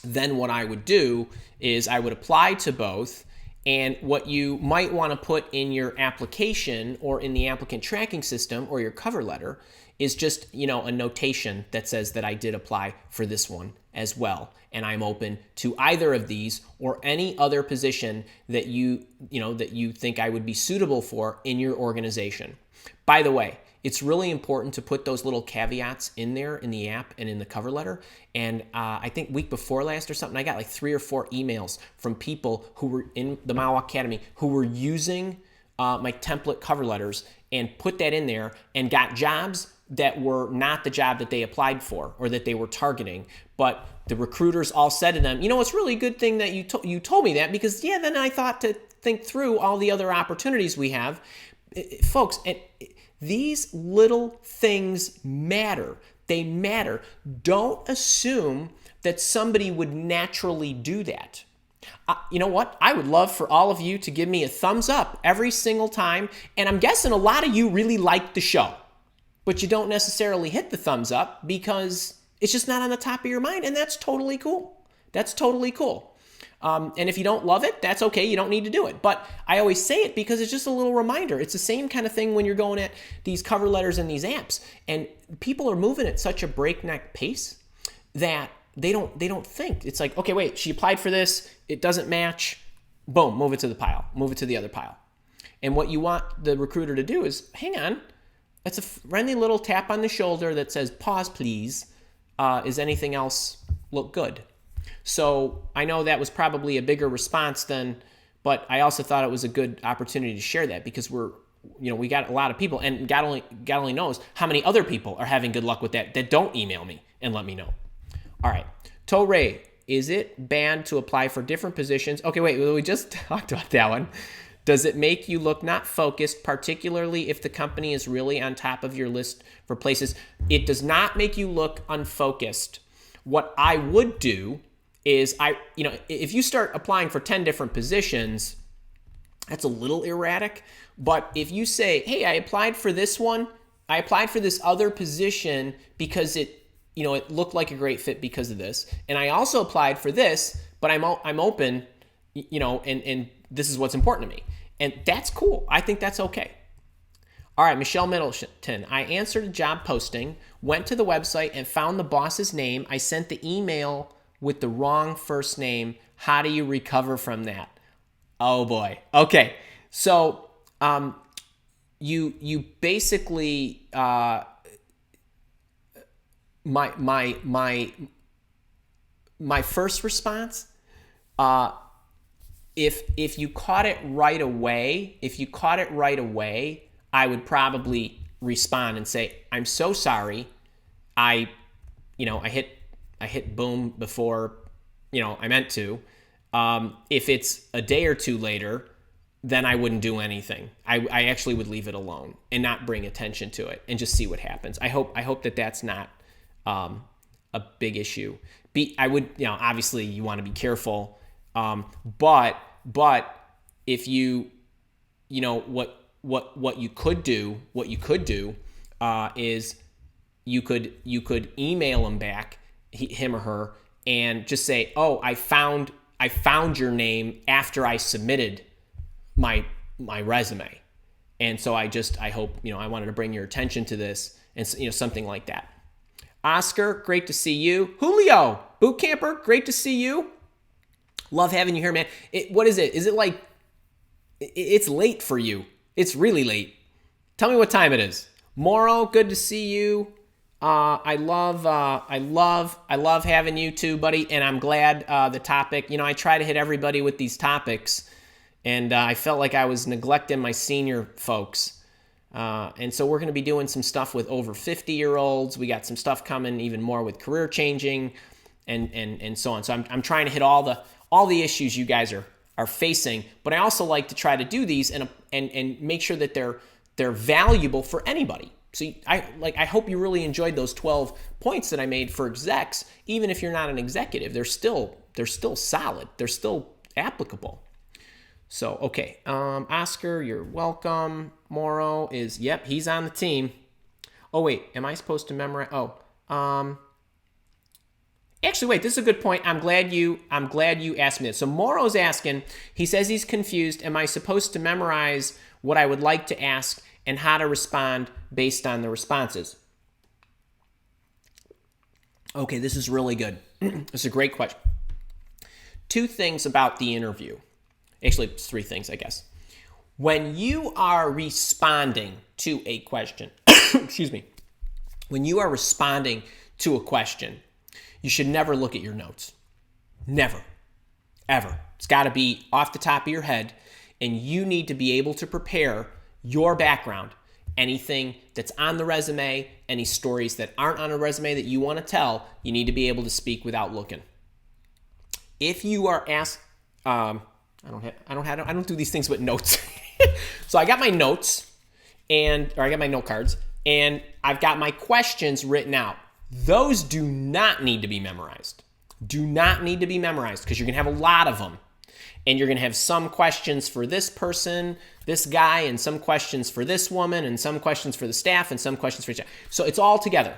then what I would do is I would apply to both. And what you might want to put in your application or in the applicant tracking system or your cover letter is just, a notation that says that I did apply for this one as well. And I'm open to either of these or any other position that you think I would be suitable for in your organization. By the way, it's really important to put those little caveats in there in the app and in the cover letter. And I think week before last or something, I got like 3 or 4 emails from people who were in the Mile Walk Academy who were using my template cover letters and put that in there and got jobs that were not the job that they applied for or that they were targeting. But the recruiters all said to them, it's really a good thing that you told me that, because then I thought to think through all the other opportunities we have. Folks, these little things matter. They matter. Don't assume that somebody would naturally do that. You know what? I would love for all of you to give me a thumbs up every single time. And I'm guessing a lot of you really like the show, but you don't necessarily hit the thumbs up because it's just not on the top of your mind. And that's totally cool. That's totally cool. And if you don't love it, that's okay. You don't need to do it. But I always say it because it's just a little reminder. It's the same kind of thing when you're going at these cover letters and these apps. And people are moving at such a breakneck pace that they don't think. It's like, okay, wait, she applied for this. It doesn't match. Boom, move it to the pile. Move it to the other pile. And what you want the recruiter to do is, hang on. It's a friendly little tap on the shoulder that says, pause, please. Is anything else look good? So I know that was probably a bigger response but I also thought it was a good opportunity to share that because we got a lot of people, and God only knows how many other people are having good luck with that don't email me and let me know. All right. Torre, is it bad to apply for different positions? Okay, wait, we just talked about that one. Does it make you look not focused, particularly if the company is really on top of your list for places? It does not make you look unfocused. What I would do is if you start applying for 10 different positions, that's a little erratic. But if you say, hey, I applied for this one, I applied for this other position because it looked like a great fit because of this, and I also applied for this, but I'm open, and this is what's important to me, and that's cool. I think that's okay. All right, Michelle Middleton. I answered a job posting, went to the website, and found the boss's name. I sent the email with the wrong first name. How do you recover from that? Oh boy. Okay. So you basically my first response, if you caught it right away, I would probably respond and say, I'm so sorry. I hit boom before, I meant to. If it's a day or two later, then I wouldn't do anything. I actually would leave it alone and not bring attention to it and just see what happens. I hope that that's not a big issue. I would, obviously you want to be careful, but if you what you could do is you could email him back, him or her, and just say, oh, I found your name after I submitted my resume, and so I hope, I wanted to bring your attention to this, and something like that. Oscar, great to see you. Julio, boot camper, great to see you. Love having you here, man. What is it? Is it like it's late for you? It's really late. Tell me what time it is. Moro, good to see you. I love having you too, buddy. And I'm glad the topic. I try to hit everybody with these topics, and I felt like I was neglecting my senior folks. And so we're going to be doing some stuff with over 50-year-olds. We got some stuff coming, even more with career changing, and so on. So I'm trying to hit all the issues you guys are facing. But I also like to try to do these and make sure that they're valuable for anybody. So I hope you really enjoyed those 12 points that I made for execs. Even if you're not an executive, they're still solid. They're still applicable. So, okay. Oscar, you're welcome. Moro yep, he's on the team. Oh, wait, am I supposed to memorize? Actually, wait, this is a good point. I'm glad you asked me this. So Moro's asking, he says he's confused. Am I supposed to memorize what I would like to ask and how to respond based on the responses? Okay, this is really good. This is a great question. 2 things about the interview. Actually, it's 3 things, I guess. When you are responding to a question, excuse me, when you are responding to a question, you should never look at your notes. Never, ever. It's got to be off the top of your head, and you need to be able to prepare your background, anything that's on the resume, any stories that aren't on a resume that you want to tell, you need to be able to speak without looking. If you are asked, I don't do these things with notes. So I got my notes, or I got my note cards, and I've got my questions written out. Those do not need to be memorized. Do not need to be memorized, because you're going to have a lot of them. And you're going to have some questions for this person, this guy, and some questions for this woman, and some questions for the staff, and some questions for each other. So it's all together.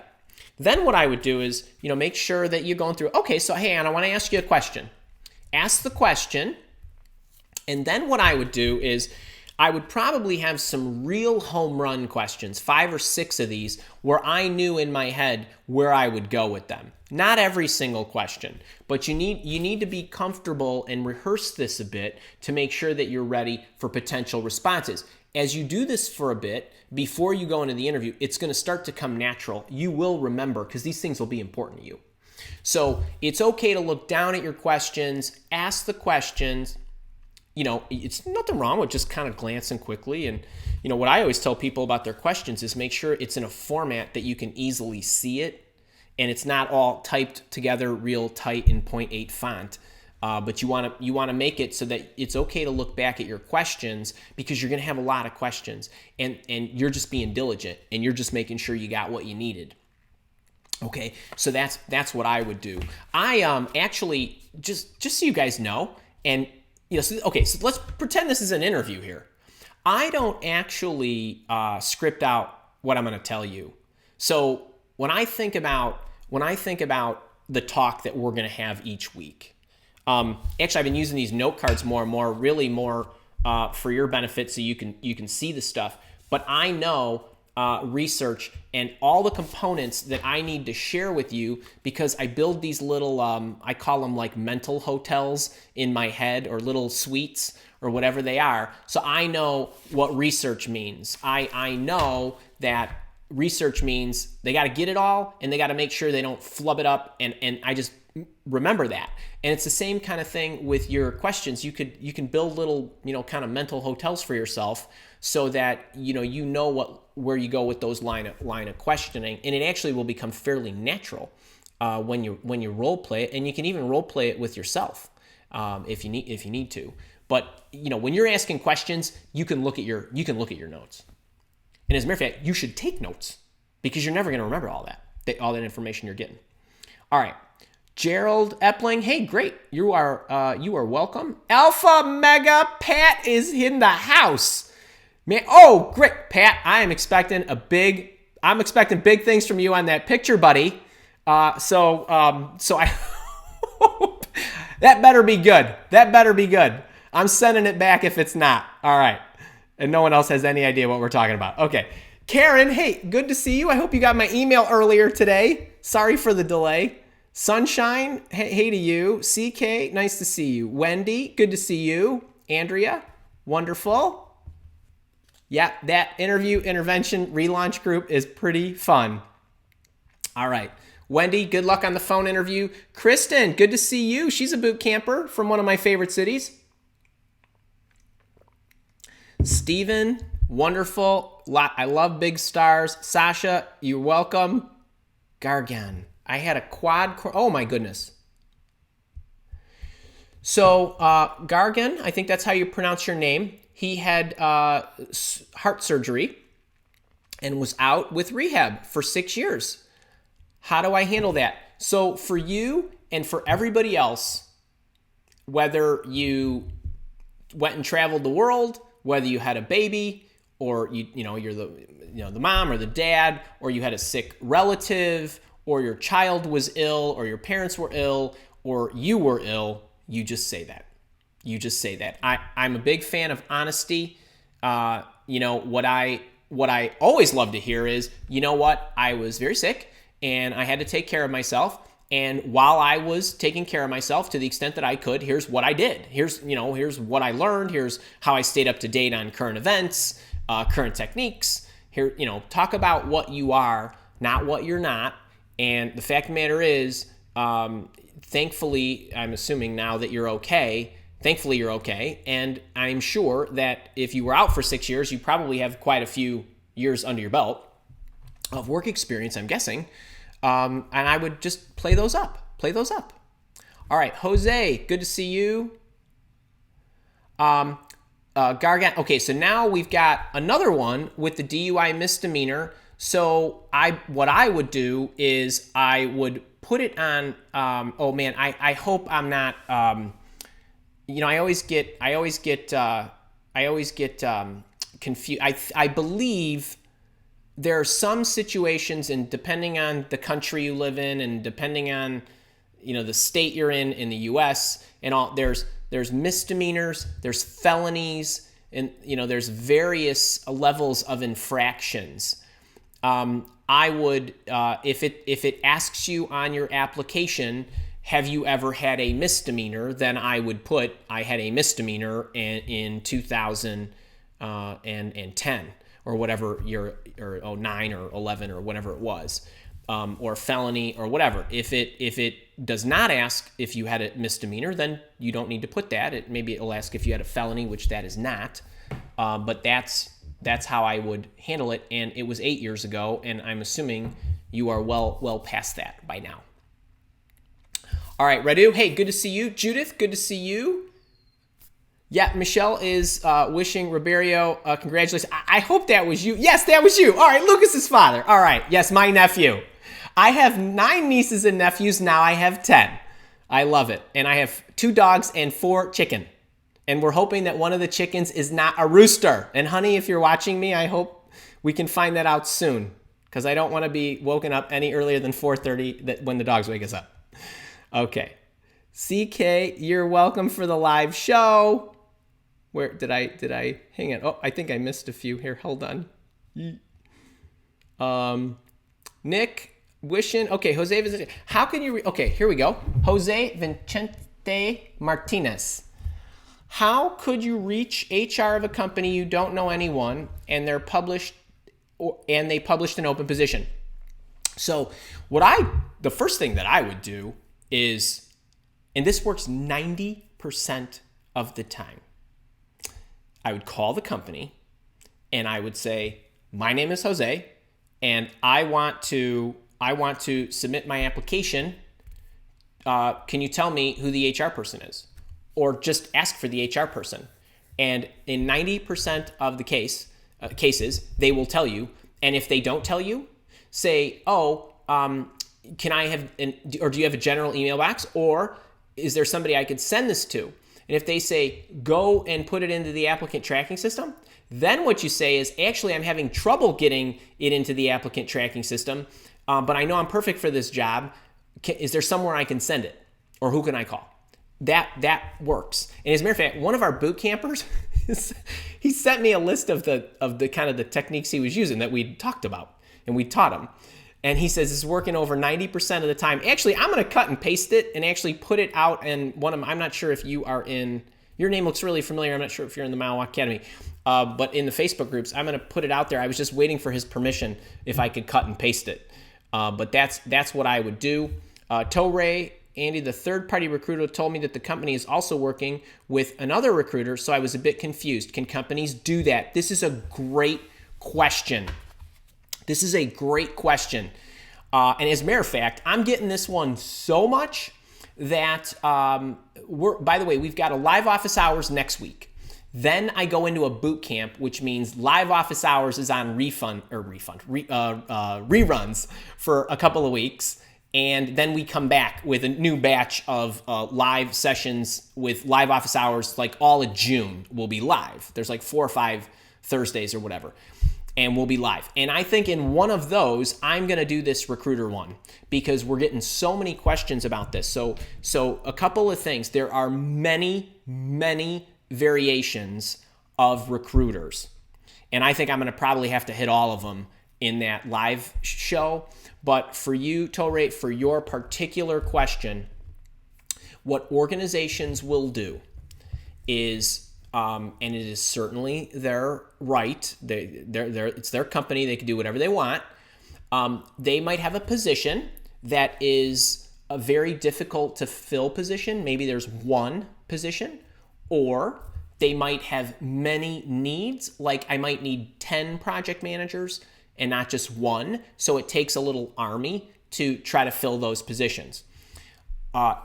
Then what I would do is, make sure that you're going through, okay, so hey, Anna, I want to ask you a question. Ask the question. And then what I would do is I would probably have some real home run questions, 5 or 6 of these, where I knew in my head where I would go with them. Not every single question, but you need to be comfortable and rehearse this a bit to make sure that you're ready for potential responses. As you do this for a bit, before you go into the interview, it's going to start to come natural. You will remember, because these things will be important to you. So it's okay to look down at your questions, ask the questions. It's nothing wrong with just kind of glancing quickly. And, what I always tell people about their questions is make sure it's in a format that you can easily see it. And it's not all typed together real tight in 0.8 font. But you want to make it so that it's okay to look back at your questions, because you're going to have a lot of questions. And you're just being diligent, and you're just making sure you got what you needed. Okay, so that's what I would do. I actually, just so you guys know, and so let's pretend this is an interview here. I don't actually script out what I'm going to tell you. So when I think about the talk that we're going to have each week, actually I've been using these note cards more and more, really more for your benefit, so you can see the stuff. But I know research and all the components that I need to share with you, because I build these little, I call them like mental hotels in my head, or little suites, or whatever they are. So I know what research means. I know that research means they got to get it all, and they got to make sure they don't flub it up, and I just remember that. And it's the same kind of thing with your questions. You can build little, kind of mental hotels for yourself, so that you know where you go with those line of questioning, and it actually will become fairly natural when you role play it, and you can even role play it with yourself. if you need to. But when you're asking questions, you can look at your notes. And as a matter of fact, you should take notes because you're never going to remember all that information you're getting. All right. Gerald Epling, hey, great. You are welcome. Alpha Mega Pat is in the house. Man, oh, great, Pat. I'm expecting big things from you on that picture, buddy. So I hope that better be good. I'm sending it back if it's not. All right. And no one else has any idea what we're talking about. Okay. Karen, hey, good to see you. I hope you got my email earlier today. Sorry for the delay. Sunshine, hey to you. CK, nice to see you. Wendy, good to see you. Andrea, wonderful. Yeah, that intervention relaunch group is pretty fun. All right. Wendy, good luck on the phone interview. Kristen, good to see you. She's a boot camper from one of my favorite cities. Steven, wonderful. I love big stars. Sasha, you're welcome. Gargan, I had a quad. Oh my goodness. So Gargan, I think that's how you pronounce your name. He had heart surgery and was out with rehab for 6 years. How do I handle that? So for you and for everybody else, whether you went and traveled the world, whether you had a baby, or you're the mom or the dad, or you had a sick relative, or your child was ill, or your parents were ill, or you were ill, you just say that. I'm a big fan of honesty. What I always love to hear is, you know what? I was very sick and I had to take care of myself. And while I was taking care of myself to the extent that I could, here's what I did. Here's what I learned. Here's how I stayed up to date on current events, current techniques. Here, talk about what you are, not what you're not. And the fact of the matter is, thankfully, I'm assuming now that you're okay. Thankfully, you're okay. And I'm sure that if you were out for 6 years, you probably have quite a few years under your belt of work experience, I'm guessing. And I would just play those up. All right, Jose, good to see you. Gargan. Okay, so now we've got another one with the DUI misdemeanor. So what I would do is I would put it on. I hope I'm not. I always get confused. I believe there are some situations, and depending on the country you live in, and depending on the state you're in the U.S. and all, there's misdemeanors, there's felonies, and there's various levels of infractions. I would, if it asks you on your application, have you ever had a misdemeanor? Then I would put I had a misdemeanor in 2010 or whatever year, or 09 or 11 or whatever it was, or felony or whatever. If it does not ask if you had a misdemeanor, then you don't need to put that. Maybe it'll ask if you had a felony, which that is not. But that's how I would handle it. And it was 8 years ago, and I'm assuming you are well past that by now. All right, Radu, hey, good to see you. Judith, good to see you. Yeah, Michelle is wishing Ribeiro congratulations. I hope that was you. Yes, that was you. All right, Lucas's father. All right, yes, my nephew. I have 9 nieces and nephews. Now I have 10. I love it. And I have 2 dogs and 4 chicken. And we're hoping that one of the chickens is not a rooster. And honey, if you're watching me, I hope we can find that out soon, because I don't want to be woken up any earlier than 4:30 when the dogs wake us up. Okay. CK, you're welcome for the live show. Where did I hang on? Oh, I think I missed a few here. Hold on. Nick, wishing. Okay, Jose Vicente. How can you okay, here we go. Jose Vicente Martinez. How could you reach HR of a company you don't know anyone and they published an open position? So the first thing that I would do is, and this works 90% of the time, I would call the company and I would say, my name is Jose and I want to submit my application. Can you tell me who the HR person is? or just ask for the HR person. And in 90% of the cases, they will tell you. And if they don't tell you, say, can I have, or do you have a general email box? Or is there somebody I could send this to? And if they say, go and put it into the applicant tracking system, then what you say is, actually, I'm having trouble getting it into the applicant tracking system, but I know I'm perfect for this job. Is there somewhere I can send it? Or who can I call? That works. And as a matter of fact, one of our boot campers, he sent me a list of the kind of the techniques he was using that we talked about, and we taught him. And he says it's working over 90% of the time. Actually, I'm going to cut and paste it and actually put it out in one of them. I'm not sure if you are in, your name looks really familiar. I'm not sure if you're in the Mile Academy, but in the Facebook groups, I'm going to put it out there. I was just waiting for his permission if I could cut and paste it. But that's what I would do. Ray, Andy, the third-party recruiter, told me that the company is also working with another recruiter, so I was a bit confused. Can companies do that? This is a great question. And as a matter of fact, I'm getting this one so much that, by the way, we've got a live office hours next week. Then I go into a boot camp, which means live office hours is on reruns for a couple of weeks. And then we come back with a new batch of live sessions with live office hours, like all of June will be live. There's like 4 or 5 Thursdays or whatever, and we'll be live. And I think in one of those, I'm going to do this recruiter one because we're getting so many questions about this. So a couple of things. There are many, many variations of recruiters. And I think I'm going to probably have to hit all of them in that live show. But for you, Torate, for your particular question, what organizations will do is, and it is certainly their right, it's their company, they can do whatever they want. They might have a position that is a very difficult to fill position. Maybe there's one position, or they might have many needs, like I might need 10 project managers and not just one. So it takes a little army to try to fill those positions.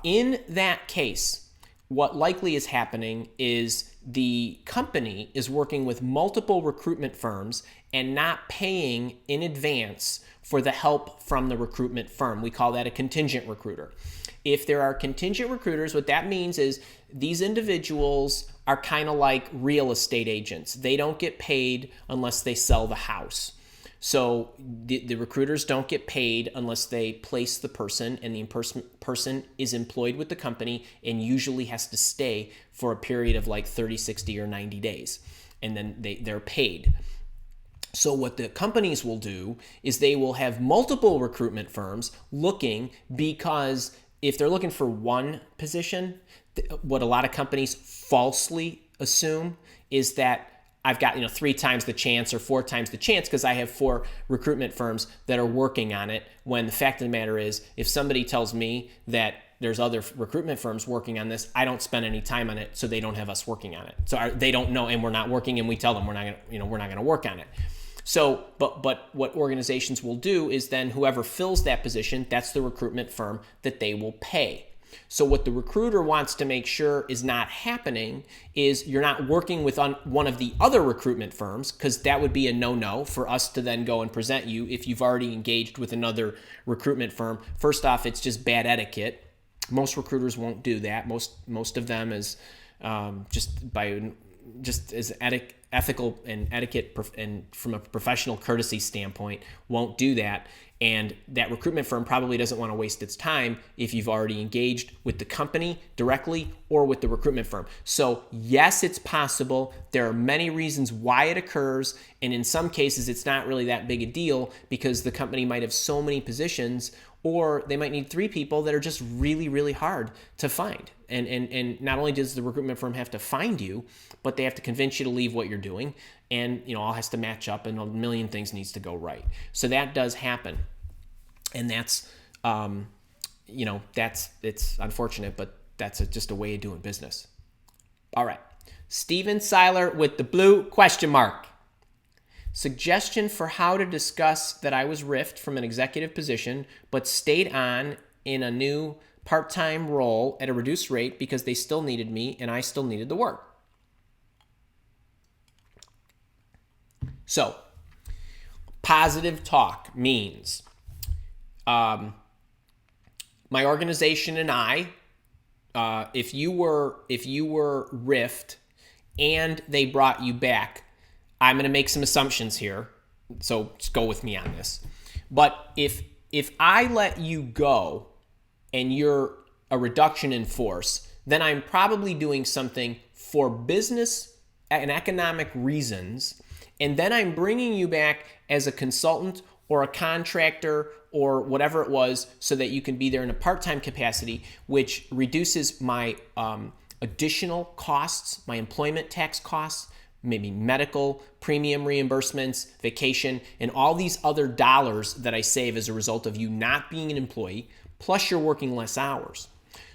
In that case, what likely is happening is the company is working with multiple recruitment firms and not paying in advance for the help from the recruitment firm. We call that a contingent recruiter. If there are contingent recruiters, what that means is these individuals are kind of like real estate agents. They don't get paid unless they sell the house. So the recruiters don't get paid unless they place the person, and the person is employed with the company and usually has to stay for a period of like 30, 60, or 90 days. And then they're paid. So what the companies will do is they will have multiple recruitment firms looking, because if they're looking for one position, what a lot of companies falsely assume is that I've got 3 times the chance or 4 times the chance because I have 4 recruitment firms that are working on it, when the fact of the matter is, if somebody tells me that there's other recruitment firms working on this, I don't spend any time on it, so they don't have us working on it. So they don't know, and we're not working, and we tell them we're not going to work on it. So, but what organizations will do is then whoever fills that position, that's the recruitment firm that they will pay. So what the recruiter wants to make sure is not happening is you're not working with one of the other recruitment firms, because that would be a no-no for us to then go and present you if you've already engaged with another recruitment firm. First off, it's just bad etiquette. Most recruiters won't do that. Most of them is just as ethical and etiquette and from a professional courtesy standpoint won't do that. And that recruitment firm probably doesn't want to waste its time if you've already engaged with the company directly or with the recruitment firm. So yes, it's possible. There are many reasons why it occurs. And in some cases, it's not really that big a deal because the company might have so many positions, or they might need 3 people that are just really, really hard to find. And not only does the recruitment firm have to find you, but they have to convince you to leave what you're doing. And all has to match up, and a million things needs to go right. So that does happen. And that's, it's unfortunate, but that's just a way of doing business. All right. Steven Seiler with the blue question mark. Suggestion for how to discuss that I was riffed from an executive position, but stayed on in a new part-time role at a reduced rate because they still needed me and I still needed the work. So, positive talk means my organization and I, if you were riffed and they brought you back, I'm going to make some assumptions here, so just go with me on this. But if I let you go and you're a reduction in force, then I'm probably doing something for business and economic reasons, and then I'm bringing you back as a consultant or a contractor or whatever it was so that you can be there in a part-time capacity, which reduces my additional costs, my employment tax costs, maybe medical, premium reimbursements, vacation, and all these other dollars that I save as a result of you not being an employee, plus you're working less hours.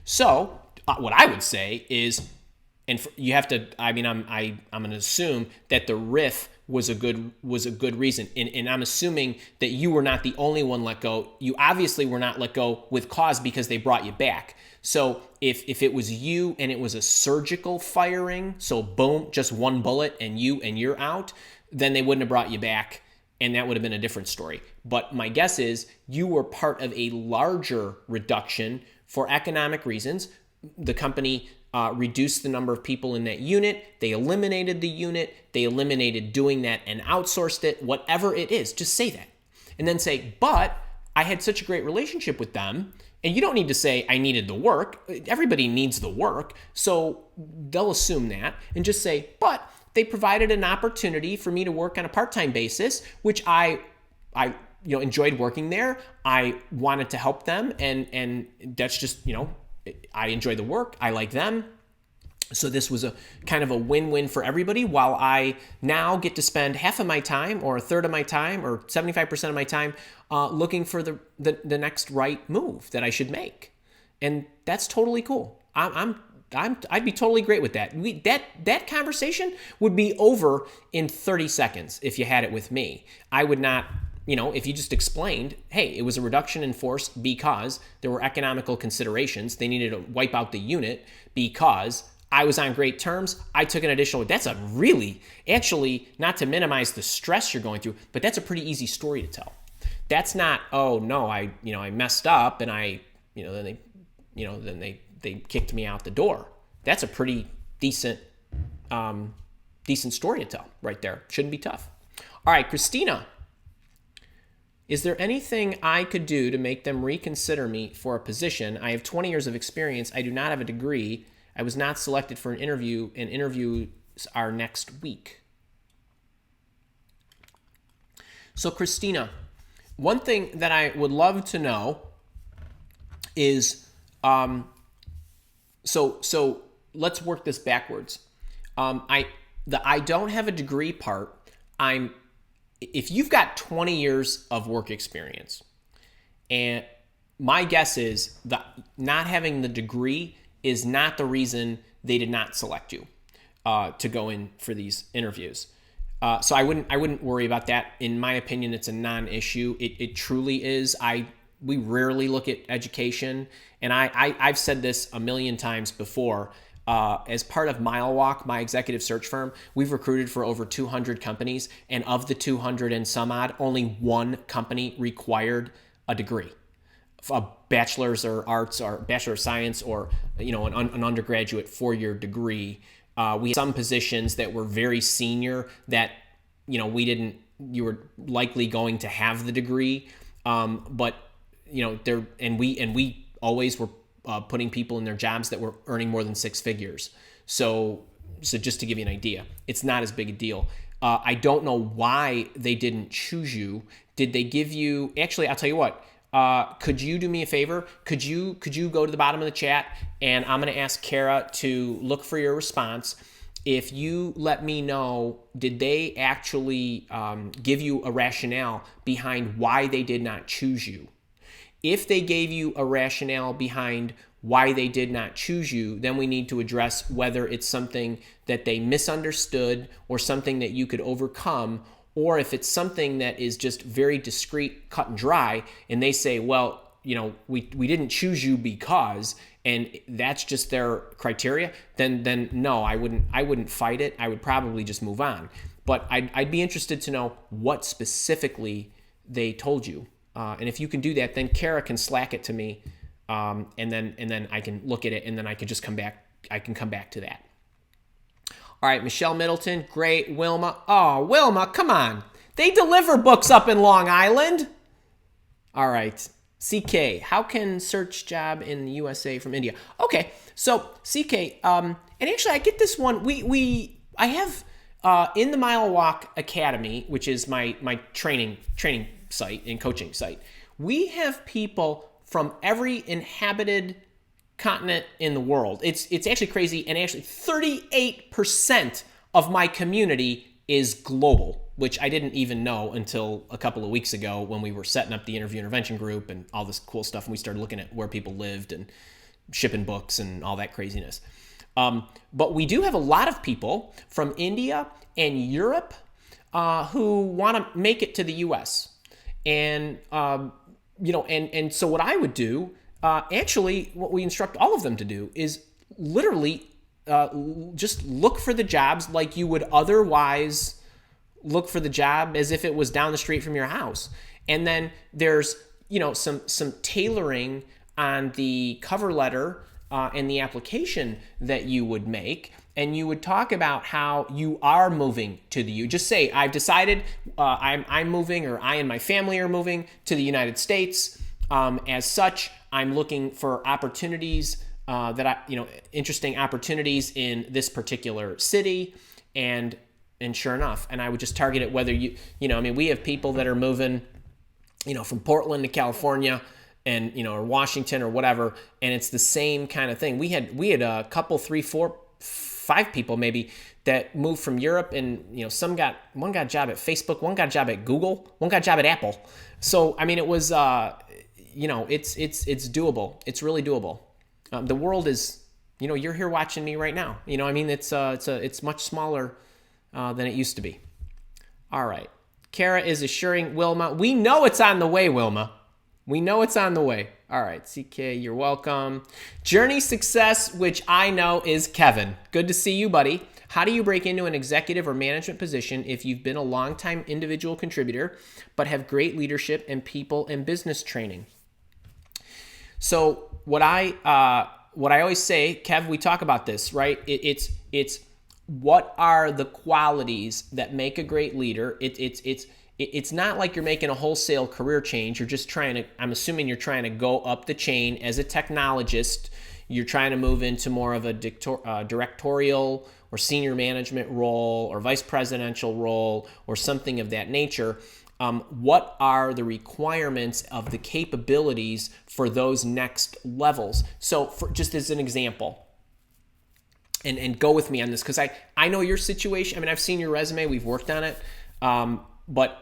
So what I would say is, and you have to, I'm going to assume that the RIF was a good reason. And I'm assuming that you were not the only one let go. You obviously were not let go with cause because they brought you back. So if it was you and it was a surgical firing, so boom, just one bullet and you're out, then they wouldn't have brought you back and that would have been a different story. But my guess is you were part of a larger reduction for economic reasons. The company reduced the number of people in that unit. They eliminated the unit. They eliminated doing that and outsourced it, whatever it is. Just say that. And then say, but I had such a great relationship with them. And you don't need to say, I needed the work. Everybody needs the work. So they'll assume that and just say, but they provided an opportunity for me to work on a part-time basis, which I enjoyed working there. I wanted to help them. And that's just, I enjoy the work. I like them. So this was a kind of a win-win for everybody, while I now get to spend half of my time or a third of my time or 75% of my time looking for the next right move that I should make. And that's totally cool. I'd be totally great with that. That conversation would be over in 30 seconds if you had it with me. I would not, if you just explained, hey, it was a reduction in force because there were economical considerations. They needed to wipe out the unit because I was on great terms. I took an additional, that's a really, actually, not to minimize the stress you're going through, but that's a pretty easy story to tell. That's not, oh no, I messed up and then they kicked me out the door. That's a pretty decent story to tell right there. Shouldn't be tough. All right, Christina. Is there anything I could do to make them reconsider me for a position? I have 20 years of experience. I do not have a degree. I was not selected for an interview, and interviews are next week. So, Christina, one thing that I would love to know is, so let's work this backwards. I don't have a degree part. If you've got 20 years of work experience, and my guess is that not having the degree is not the reason they did not select you to go in for these interviews. So I wouldn't worry about that. In my opinion, it's a non-issue. It truly is. We rarely look at education, and I've said this a million times before. As part of Mile Walk, my executive search firm, we've recruited for over 200 companies, and of the 200 and some odd, only one company required a degree, a bachelor's or arts or bachelor of science or an undergraduate 4-year degree. We had some positions that were very senior that you were likely going to have the degree, but we always were putting people in their jobs that were earning more than 6 figures. So just to give you an idea, it's not as big a deal. I don't know why they didn't choose you. Did they give you? Actually, I'll tell you what. Could you do me a favor? Could you go to the bottom of the chat, and I'm going to ask Kara to look for your response. If you let me know, did they actually give you a rationale behind why they did not choose you? If they gave you a rationale behind why they did not choose you, then we need to address whether it's something that they misunderstood or something that you could overcome, or if it's something that is just very discreet, cut and dry, and they say, well, we didn't choose you because, and that's just their criteria, then no, I wouldn't fight it. I would probably just move on. But I'd be interested to know what specifically they told you. And if you can do that, then Kara can Slack it to me, and then I can look at it, and then I can just come back. I can come back to that. All right, Michelle Middleton, great. Wilma, oh, Wilma, come on. They deliver books up in Long Island. All right, CK, how can search job in the USA from India? Okay, so CK, and actually I get this one. I have in the Mile Walk Academy, which is my training site and coaching site. We have people from every inhabited continent in the world. It's actually crazy, and actually 38% of my community is global, which I didn't even know until a couple of weeks ago when we were setting up the interview intervention group and all this cool stuff, and we started looking at where people lived and shipping books and all that craziness. But we do have a lot of people from India and Europe who want to make it to the U.S. And and so what I would do, actually, what we instruct all of them to do is literally just look for the jobs like you would otherwise look for the job as if it was down the street from your house. And then there's some tailoring on the cover letter and the application that you would make, and you would talk about how you are moving to the U. Just say, I've decided I'm moving, or I and my family are moving to the United States. As such, I'm looking for opportunities interesting opportunities in this particular city, and sure enough, and I would just target it whether we have people that are moving, from Portland to California, and or Washington or whatever, and it's the same kind of thing. We had a couple, 3, 4, 5 people maybe that moved from Europe, and one got a job at Facebook, one got a job at Google, one got a job at Apple. So it was it's doable. It's really doable. The world is, you're here watching me right now. It's much smaller than it used to be. All right. Kara is assuring Wilma, we know it's on the way, Wilma. We know it's on the way. All right, CK, you're welcome. Journey Success, which I know is Kevin. Good to see you, buddy. How do you break into an executive or management position if you've been a longtime individual contributor but have great leadership and people and business training? So what I always say, Kev, we talk about this, right? It's what are the qualities that make a great leader? It's not like you're making a wholesale career change. You're just I'm assuming you're trying to go up the chain as a technologist. You're trying to move into more of a directorial or senior management role or vice presidential role or something of that nature. What are the requirements of the capabilities for those next levels? So just as an example, and go with me on this, because I know your situation. I've seen your resume. We've worked on it. But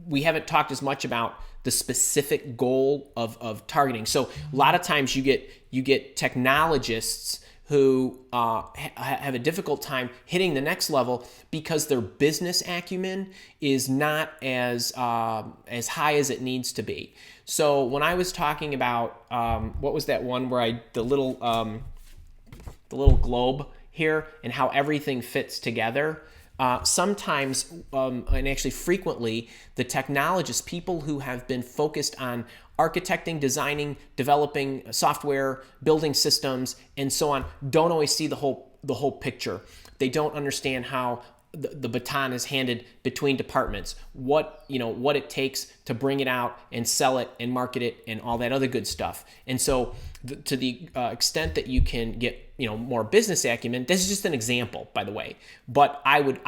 we haven't talked as much about the specific goal of targeting. So a lot of times you get technologists who have a difficult time hitting the next level because their business acumen is not as high as it needs to be. So when I was talking about what was that one where the little globe here and how everything fits together. Sometimes, and actually frequently, the technologists, people who have been focused on architecting, designing, developing software, building systems, and so on, don't always see the whole picture. They don't understand how the baton is handed between departments, what it takes to bring it out and sell it and market it and all that other good stuff. And so to the extent that you can get more business acumen, this is just an example, by the way, but I would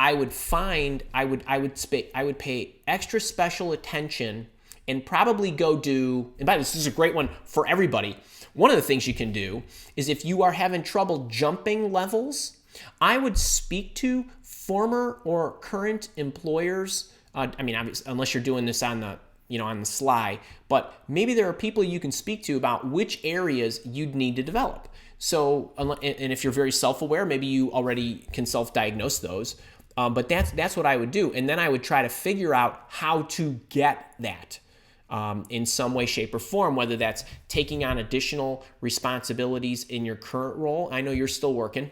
pay extra special attention and probably go do, and by the way, this is a great one for everybody. One of the things you can do is if you are having trouble jumping levels, I would speak to former or current employers. Obviously, unless you're doing this on the sly, but maybe there are people you can speak to about which areas you'd need to develop. So, and if you're very self-aware, maybe you already can self-diagnose those. But that's what I would do, and then I would try to figure out how to get that. in some way, shape, or form, whether that's taking on additional responsibilities in your current role. I know you're still working,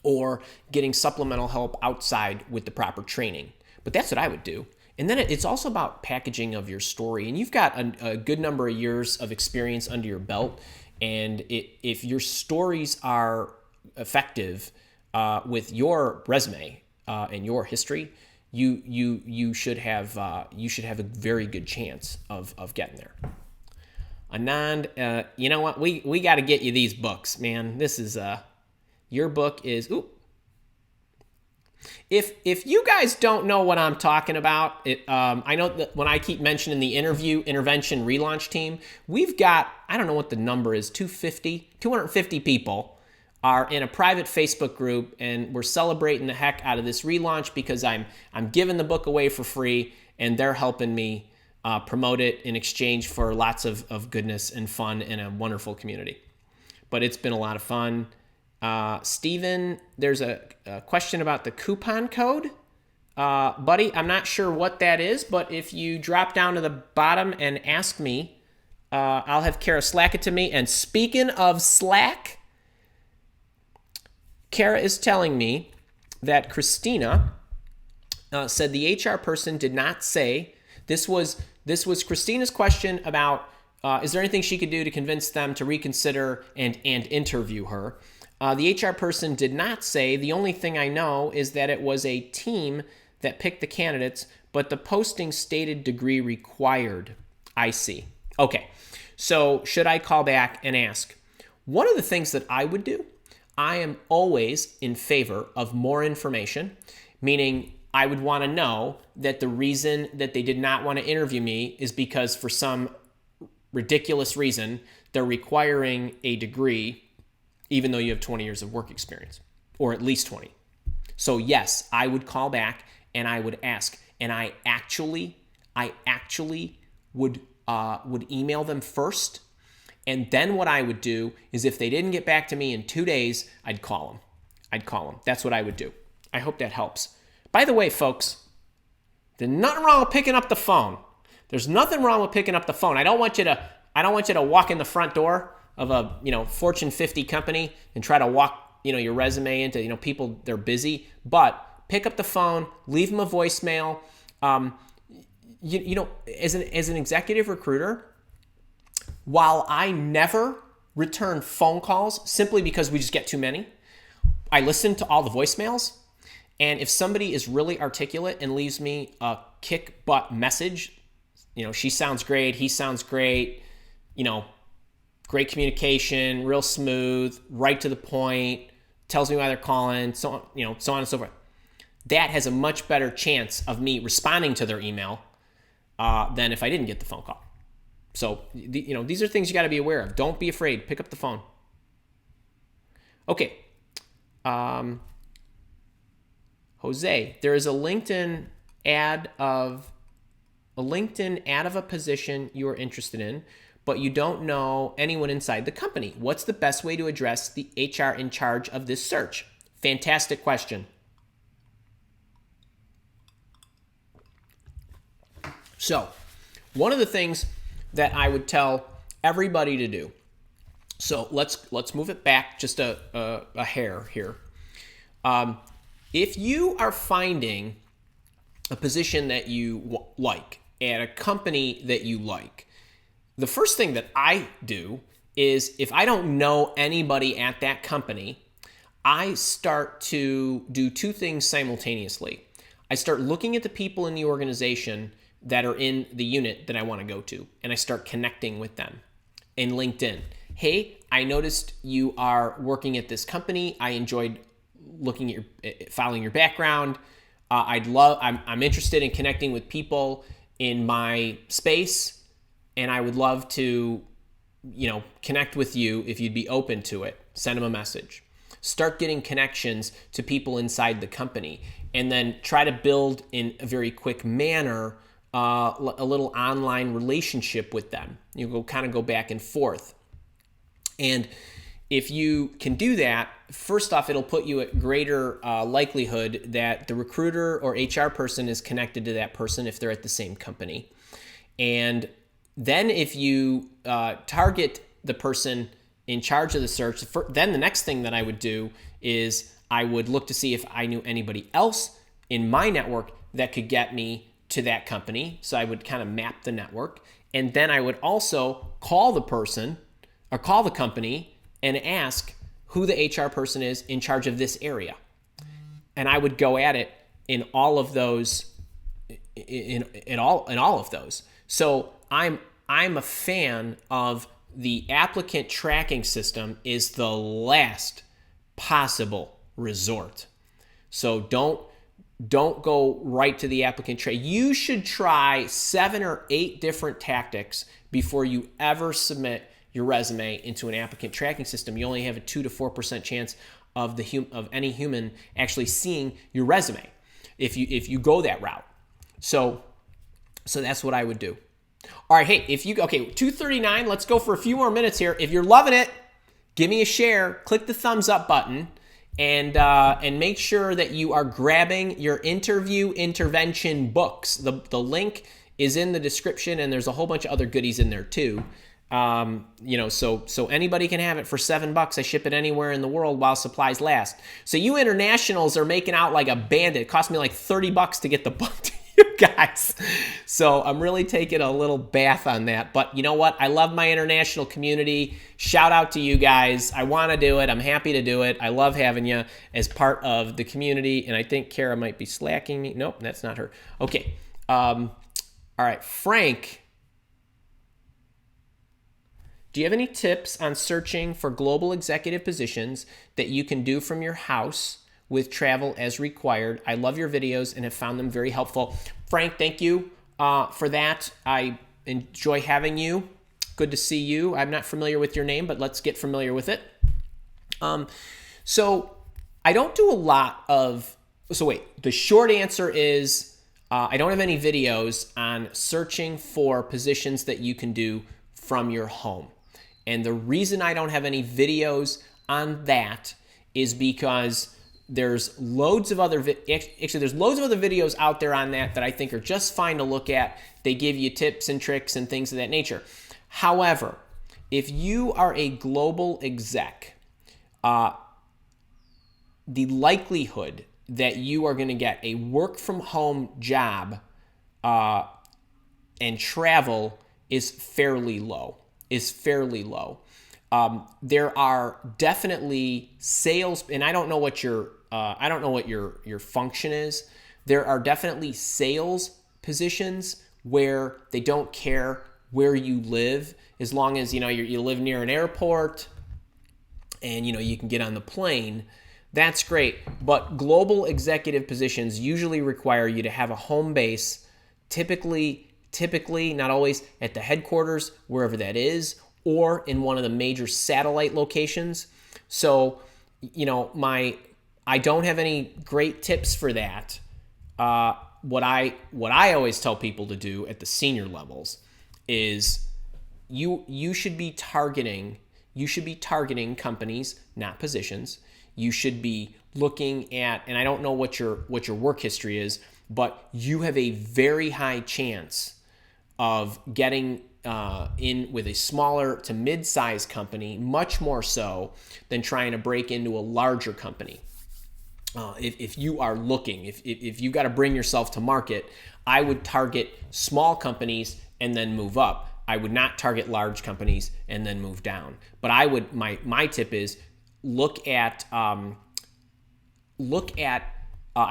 or getting supplemental help outside with the proper training. But that's what I would do. And then it's also about packaging of your story. And you've got a good number of years of experience under your belt. And if your stories are effective with your resume and your history, you should have a very good chance of getting there. Anand, you know what? We got to get you these books, man. This is your book is. Ooh. If you guys don't know what I'm talking about, I know that when I keep mentioning the intervention relaunch team, we've got, I don't know what the number is, 250 people are in a private Facebook group, and we're celebrating the heck out of this relaunch because I'm giving the book away for free, and they're helping me promote it in exchange for lots of goodness and fun and a wonderful community. But it's been a lot of fun. Steven, there's a question about the coupon code. Buddy, I'm not sure what that is, but if you drop down to the bottom and ask me, I'll have Kara Slack it to me. And speaking of Slack, Kara is telling me that Christina said the HR person did not say, this was Christina's question about, is there anything she could do to convince them to reconsider and interview her? The HR person did not say, the only thing I know is that it was a team that picked the candidates, but the posting stated degree required. I see. Okay, so should I call back and ask? One of the things that I would do, I am always in favor of more information, meaning I would want to know that the reason that they did not want to interview me is because for some ridiculous reason, they're requiring a degree even though you have 20 years of work experience, or at least 20. So yes, I would call back and I would ask, and I actually would email them first, and then what I would do is if they didn't get back to me in 2 days, I'd call them. That's what I would do. I hope that helps. By the way, folks, there's nothing wrong with picking up the phone. There's nothing wrong with picking up the phone. I don't want you to walk in the front door of a Fortune 50 company and try to walk your resume into people, they're busy, but pick up the phone, leave them a voicemail. As an executive recruiter, while I never return phone calls simply because we just get too many, I listen to all the voicemails, and if somebody is really articulate and leaves me a kick butt message, she sounds great, he sounds great, great communication, real smooth, right to the point, tells me why they're calling, so on, so on and so forth. That has a much better chance of me responding to their email than if I didn't get the phone call. So, these are things you got to be aware of. Don't be afraid. Pick up the phone. Okay. Jose, there is a LinkedIn ad of a position you are interested in, but you don't know anyone inside the company. What's the best way to address the HR in charge of this search? Fantastic question. So, one of the things that I would tell everybody to do, so let's move it back just a hair here. If you are finding a position that you like at a company that you like, the first thing that I do is if I don't know anybody at that company, I start to do two things simultaneously. I start looking at the people in the organization that are in the unit that I want to go to, and I start connecting with them in LinkedIn. Hey, I noticed you are working at this company. I enjoyed looking at following your background. I'm interested in connecting with people in my space, and I would love to, connect with you if you'd be open to it. Send them a message. Start getting connections to people inside the company, and then try to build in a very quick manner a little online relationship with them. You go back and forth. And if you can do that, first off, it'll put you at greater likelihood that the recruiter or HR person is connected to that person if they're at the same company. And then if you target the person in charge of the search, then the next thing that I would do is I would look to see if I knew anybody else in my network that could get me to that company. So I would kind of map the network. And then I would also call the person or call the company and ask who the HR person is in charge of this area. And I would go at it in all of those, in all of those. So I'm a fan of the applicant tracking system is the last possible resort. So don't go right to the applicant track. You should try 7 or 8 different tactics before you ever submit your resume into an applicant tracking system. You only have a 2 to 4% chance of any human actually seeing your resume if you go that route. So that's what I would do. All right, hey, 2:39, let's go for a few more minutes here. If you're loving it, give me a share, click the thumbs up button, and make sure that you are grabbing your interview intervention books. The link is in the description, and there's a whole bunch of other goodies in there too. So anybody can have it for $7. I ship it anywhere in the world while supplies last. So you internationals are making out like a bandit. It cost me like $30 to get the book to you guys. So I'm really taking a little bath on that. But you know what? I love my international community. Shout out to you guys. I want to do it. I'm happy to do it. I love having you as part of the community. And I think Kara might be slacking me. Nope, that's not her. Okay. All right, Frank. Do you have any tips on searching for global executive positions that you can do from your house with travel as required? I love your videos and have found them very helpful. Frank, thank you for that. I enjoy having you. Good to see you. I'm not familiar with your name, but let's get familiar with it. So I don't do a lot of... So wait, the short answer is I don't have any videos on searching for positions that you can do from your home. And the reason I don't have any videos on that is because there's loads of other videos out there on that I think are just fine to look at. They give you tips and tricks and things of that nature. However, if you are a global exec, the likelihood that you are going to get a work from home job and travel is fairly low. There are definitely sales, and I don't know what your function is. There are definitely sales positions where they don't care where you live, as long as you live near an airport and you can get on the plane. That's great. But global executive positions usually require you to have a home base, typically, not always, at the headquarters, wherever that is, or in one of the major satellite locations. So, I don't have any great tips for that. What I always tell people to do at the senior levels is you should be targeting companies, not positions. You should be looking at, and I don't know what your work history is, but you have a very high chance of getting in with a smaller to mid-sized company, much more so than trying to break into a larger company. If you are looking, if you got to bring yourself to market, I would target small companies and then move up. I would not target large companies and then move down. But my tip is look at I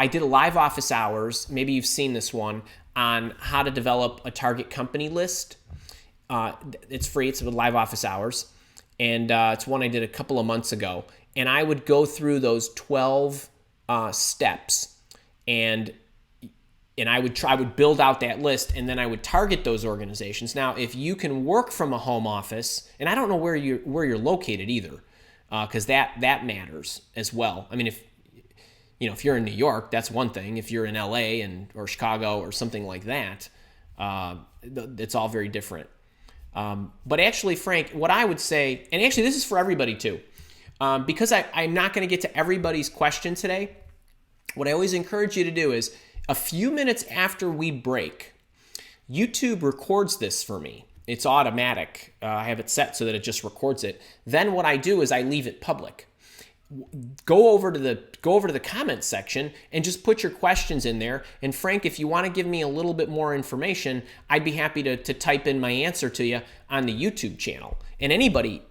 did a live office hours, maybe you've seen this one, on how to develop a target company list. It's free, it's with live office hours, and it's one I did a couple of months ago. And I would go through those 12 steps, and I would build out that list, and then I would target those organizations. Now, if you can work from a home office, and I don't know where you're located either, because that matters as well. I mean, if you're in New York, that's one thing. If you're in LA or Chicago or something like that, it's all very different. But actually, Frank, what I would say, and actually this is for everybody too, because I'm not going to get to everybody's question today, what I always encourage you to do is a few minutes after we break, YouTube records this for me. It's automatic. I have it set so that it just records it. Then what I do is I leave it public. Go over to the comments section and just put your questions in there. And Frank, if you want to give me a little bit more information, I'd be happy to type in my answer to you on the YouTube channel. And anybody,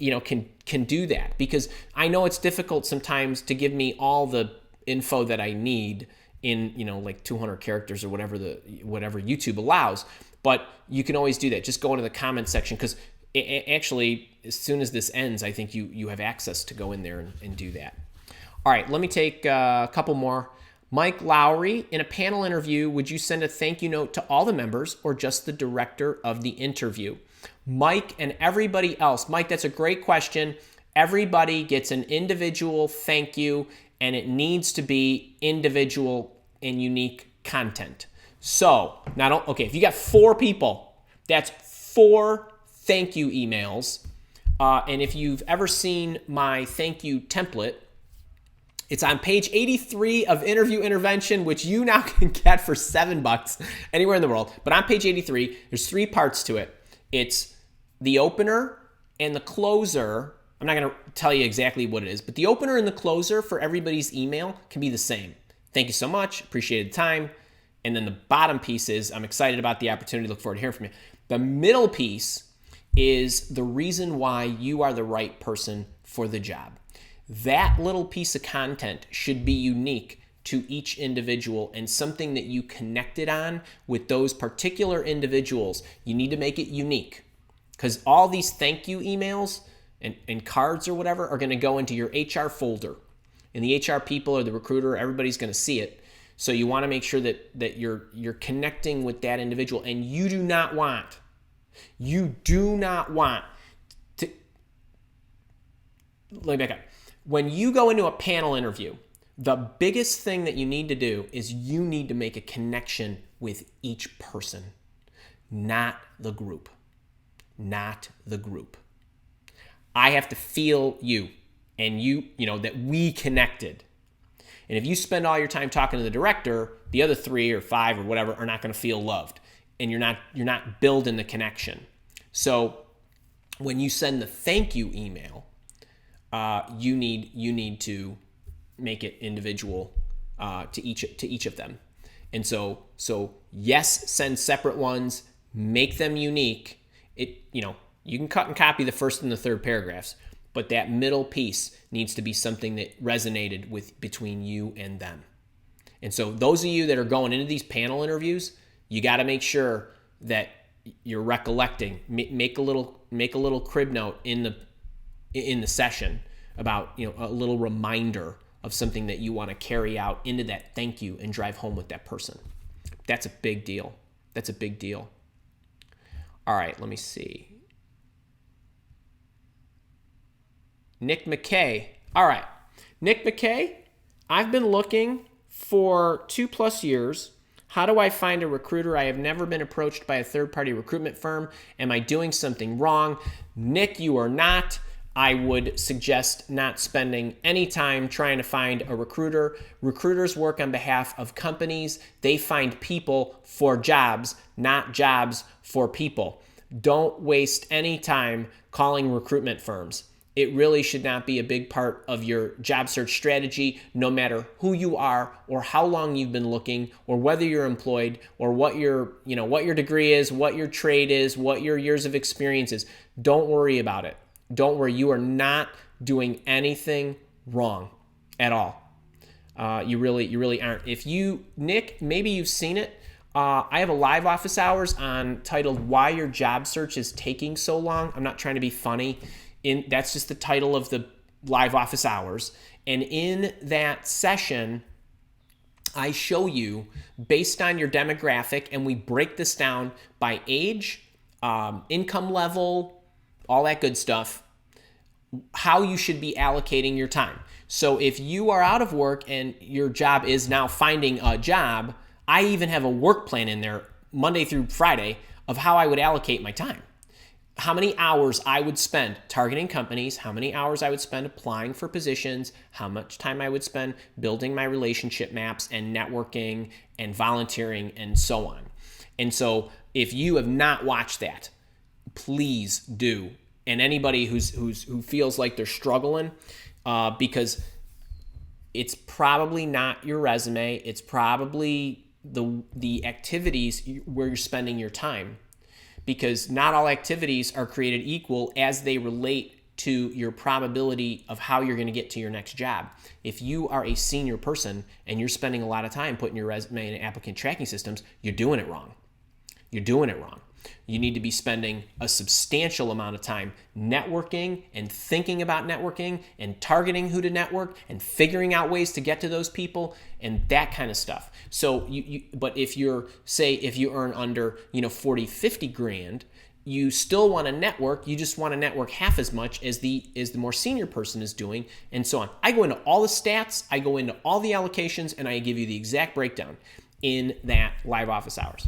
can do that, because I know it's difficult sometimes to give me all the info that I need in, like 200 characters or whatever YouTube allows. But you can always do that. Just go into the comments section, because actually, as soon as this ends, I think you have access to go in there and do that. All right, let me take a couple more. Mike Lowry, in a panel interview, would you send a thank you note to all the members or just the director of the interview? Mike and everybody else. Mike, that's a great question. Everybody gets an individual thank you, and it needs to be individual and unique content. So, if you got 4 people, that's 4 thank you emails. And if you've ever seen my thank you template, it's on page 83 of Interview Intervention, which you now can get for $7 anywhere in the world. But on page 83, there's 3 parts to it. It's the opener and the closer. I'm not going to tell you exactly what it is, but the opener and the closer for everybody's email can be the same. Thank you so much. Appreciated the time. And then the bottom piece is, I'm excited about the opportunity. Look forward to hearing from you. The middle piece is the reason why you are the right person for the job. That little piece of content should be unique to each individual and something that you connected on with those particular individuals. You need to make it unique, because all these thank you emails and cards or whatever are going to go into your HR folder. And the HR people or the recruiter, everybody's going to see it. So you want to make sure that you're connecting with that individual, and you do not want to, let me back up. When you go into a panel interview, the biggest thing that you need to do is you need to make a connection with each person, not the group. Not the group. I have to feel you, and that we connected. And if you spend all your time talking to the director, the other 3 or 5 or whatever are not going to feel loved, and you're not building the connection. So when you send the thank you email, you need to make it individual to each of them. And so yes, send separate ones, make them unique. You can cut and copy the first and the third paragraphs, but that middle piece needs to be something that resonated between you and them. And so those of you that are going into these panel interviews, you got to make sure that you're recollecting. Make a little crib note in the session about a little reminder of something that you want to carry out into that thank you and drive home with that person. That's a big deal. All right, let me see. Nick McKay. All right. Nick McKay, I've been looking for 2+ years. How do I find a recruiter? I have never been approached by a third-party recruitment firm. Am I doing something wrong? Nick, you are not. I would suggest not spending any time trying to find a recruiter. Recruiters work on behalf of companies. They find people for jobs, not jobs for people. Don't waste any time calling recruitment firms. It really should not be a big part of your job search strategy, no matter who you are or how long you've been looking or whether you're employed or what your degree is, what your trade is, what your years of experience is. Don't worry about it. Don't worry. You are not doing anything wrong at all. You really aren't. Nick, maybe you've seen it. I have a live office hours titled "Why Your Job Search is Taking So Long." I'm not trying to be funny. That's just the title of the live office hours. And in that session, I show you, based on your demographic, and we break this down by age, income level, all that good stuff, how you should be allocating your time. So if you are out of work and your job is now finding a job, I even have a work plan in there, Monday through Friday, of how I would allocate my time. How many hours I would spend targeting companies, how many hours I would spend applying for positions, how much time I would spend building my relationship maps and networking and volunteering and so on. And so if you have not watched that, please do. And anybody who feels like they're struggling, because it's probably not your resume. It's probably the activities where you're spending your time, because not all activities are created equal as they relate to your probability of how you're going to get to your next job. If you are a senior person and you're spending a lot of time putting your resume in applicant tracking systems, you're doing it wrong. You're doing it wrong. You need to be spending a substantial amount of time networking and thinking about networking and targeting who to network and figuring out ways to get to those people and that kind of stuff. So but if you earn under, 40, 50 grand, you still want to network. You just want to network half as much as the more senior person is doing, and so on. I go into all the stats, I go into all the allocations, and I give you the exact breakdown in that live office hours.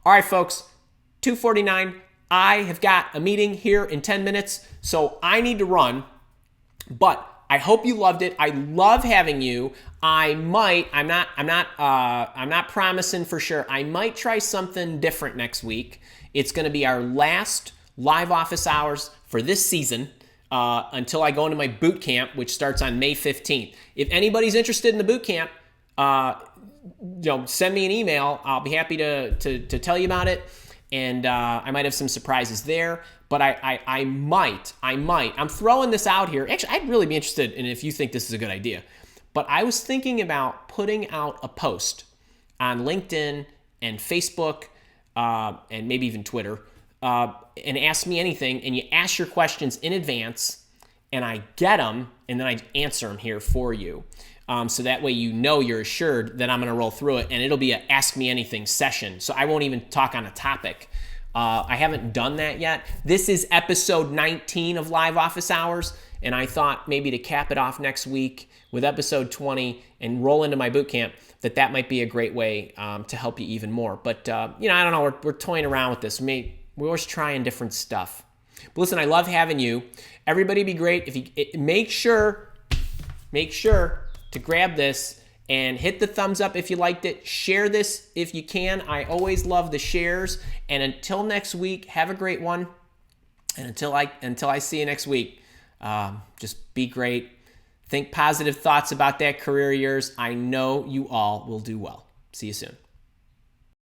All right, folks, 2:49. I have got a meeting here in 10 minutes, so I need to run. But I hope you loved it. I love having you. I'm not promising for sure. I might try something different next week. It's going to be our last live office hours for this season until I go into my boot camp, which starts on May 15th. If anybody's interested in the boot camp, send me an email. I'll be happy to tell you about it. And I might have some surprises there, but I might. I'm throwing this out here. Actually, I'd really be interested in if you think this is a good idea. But I was thinking about putting out a post on LinkedIn and Facebook and maybe even Twitter and ask me anything. And you ask your questions in advance, and I get them, and then I answer them here for you. So that way you're assured that I'm going to roll through it, and it'll be an Ask Me Anything session. So I won't even talk on a topic. I haven't done that yet. This is episode 19 of Live Office Hours, and I thought maybe to cap it off next week with episode 20 and roll into my boot camp, that might be a great way to help you even more. But, I don't know. We're toying around with this. We're always trying different stuff. But listen, I love having you. Everybody be great. If you make sure to grab this and hit the thumbs up if you liked it. Share this if you can. I always love the shares. And until next week, have a great one. And until I see you next week, just be great. Think positive thoughts about that career of yours. I know you all will do well. See you soon.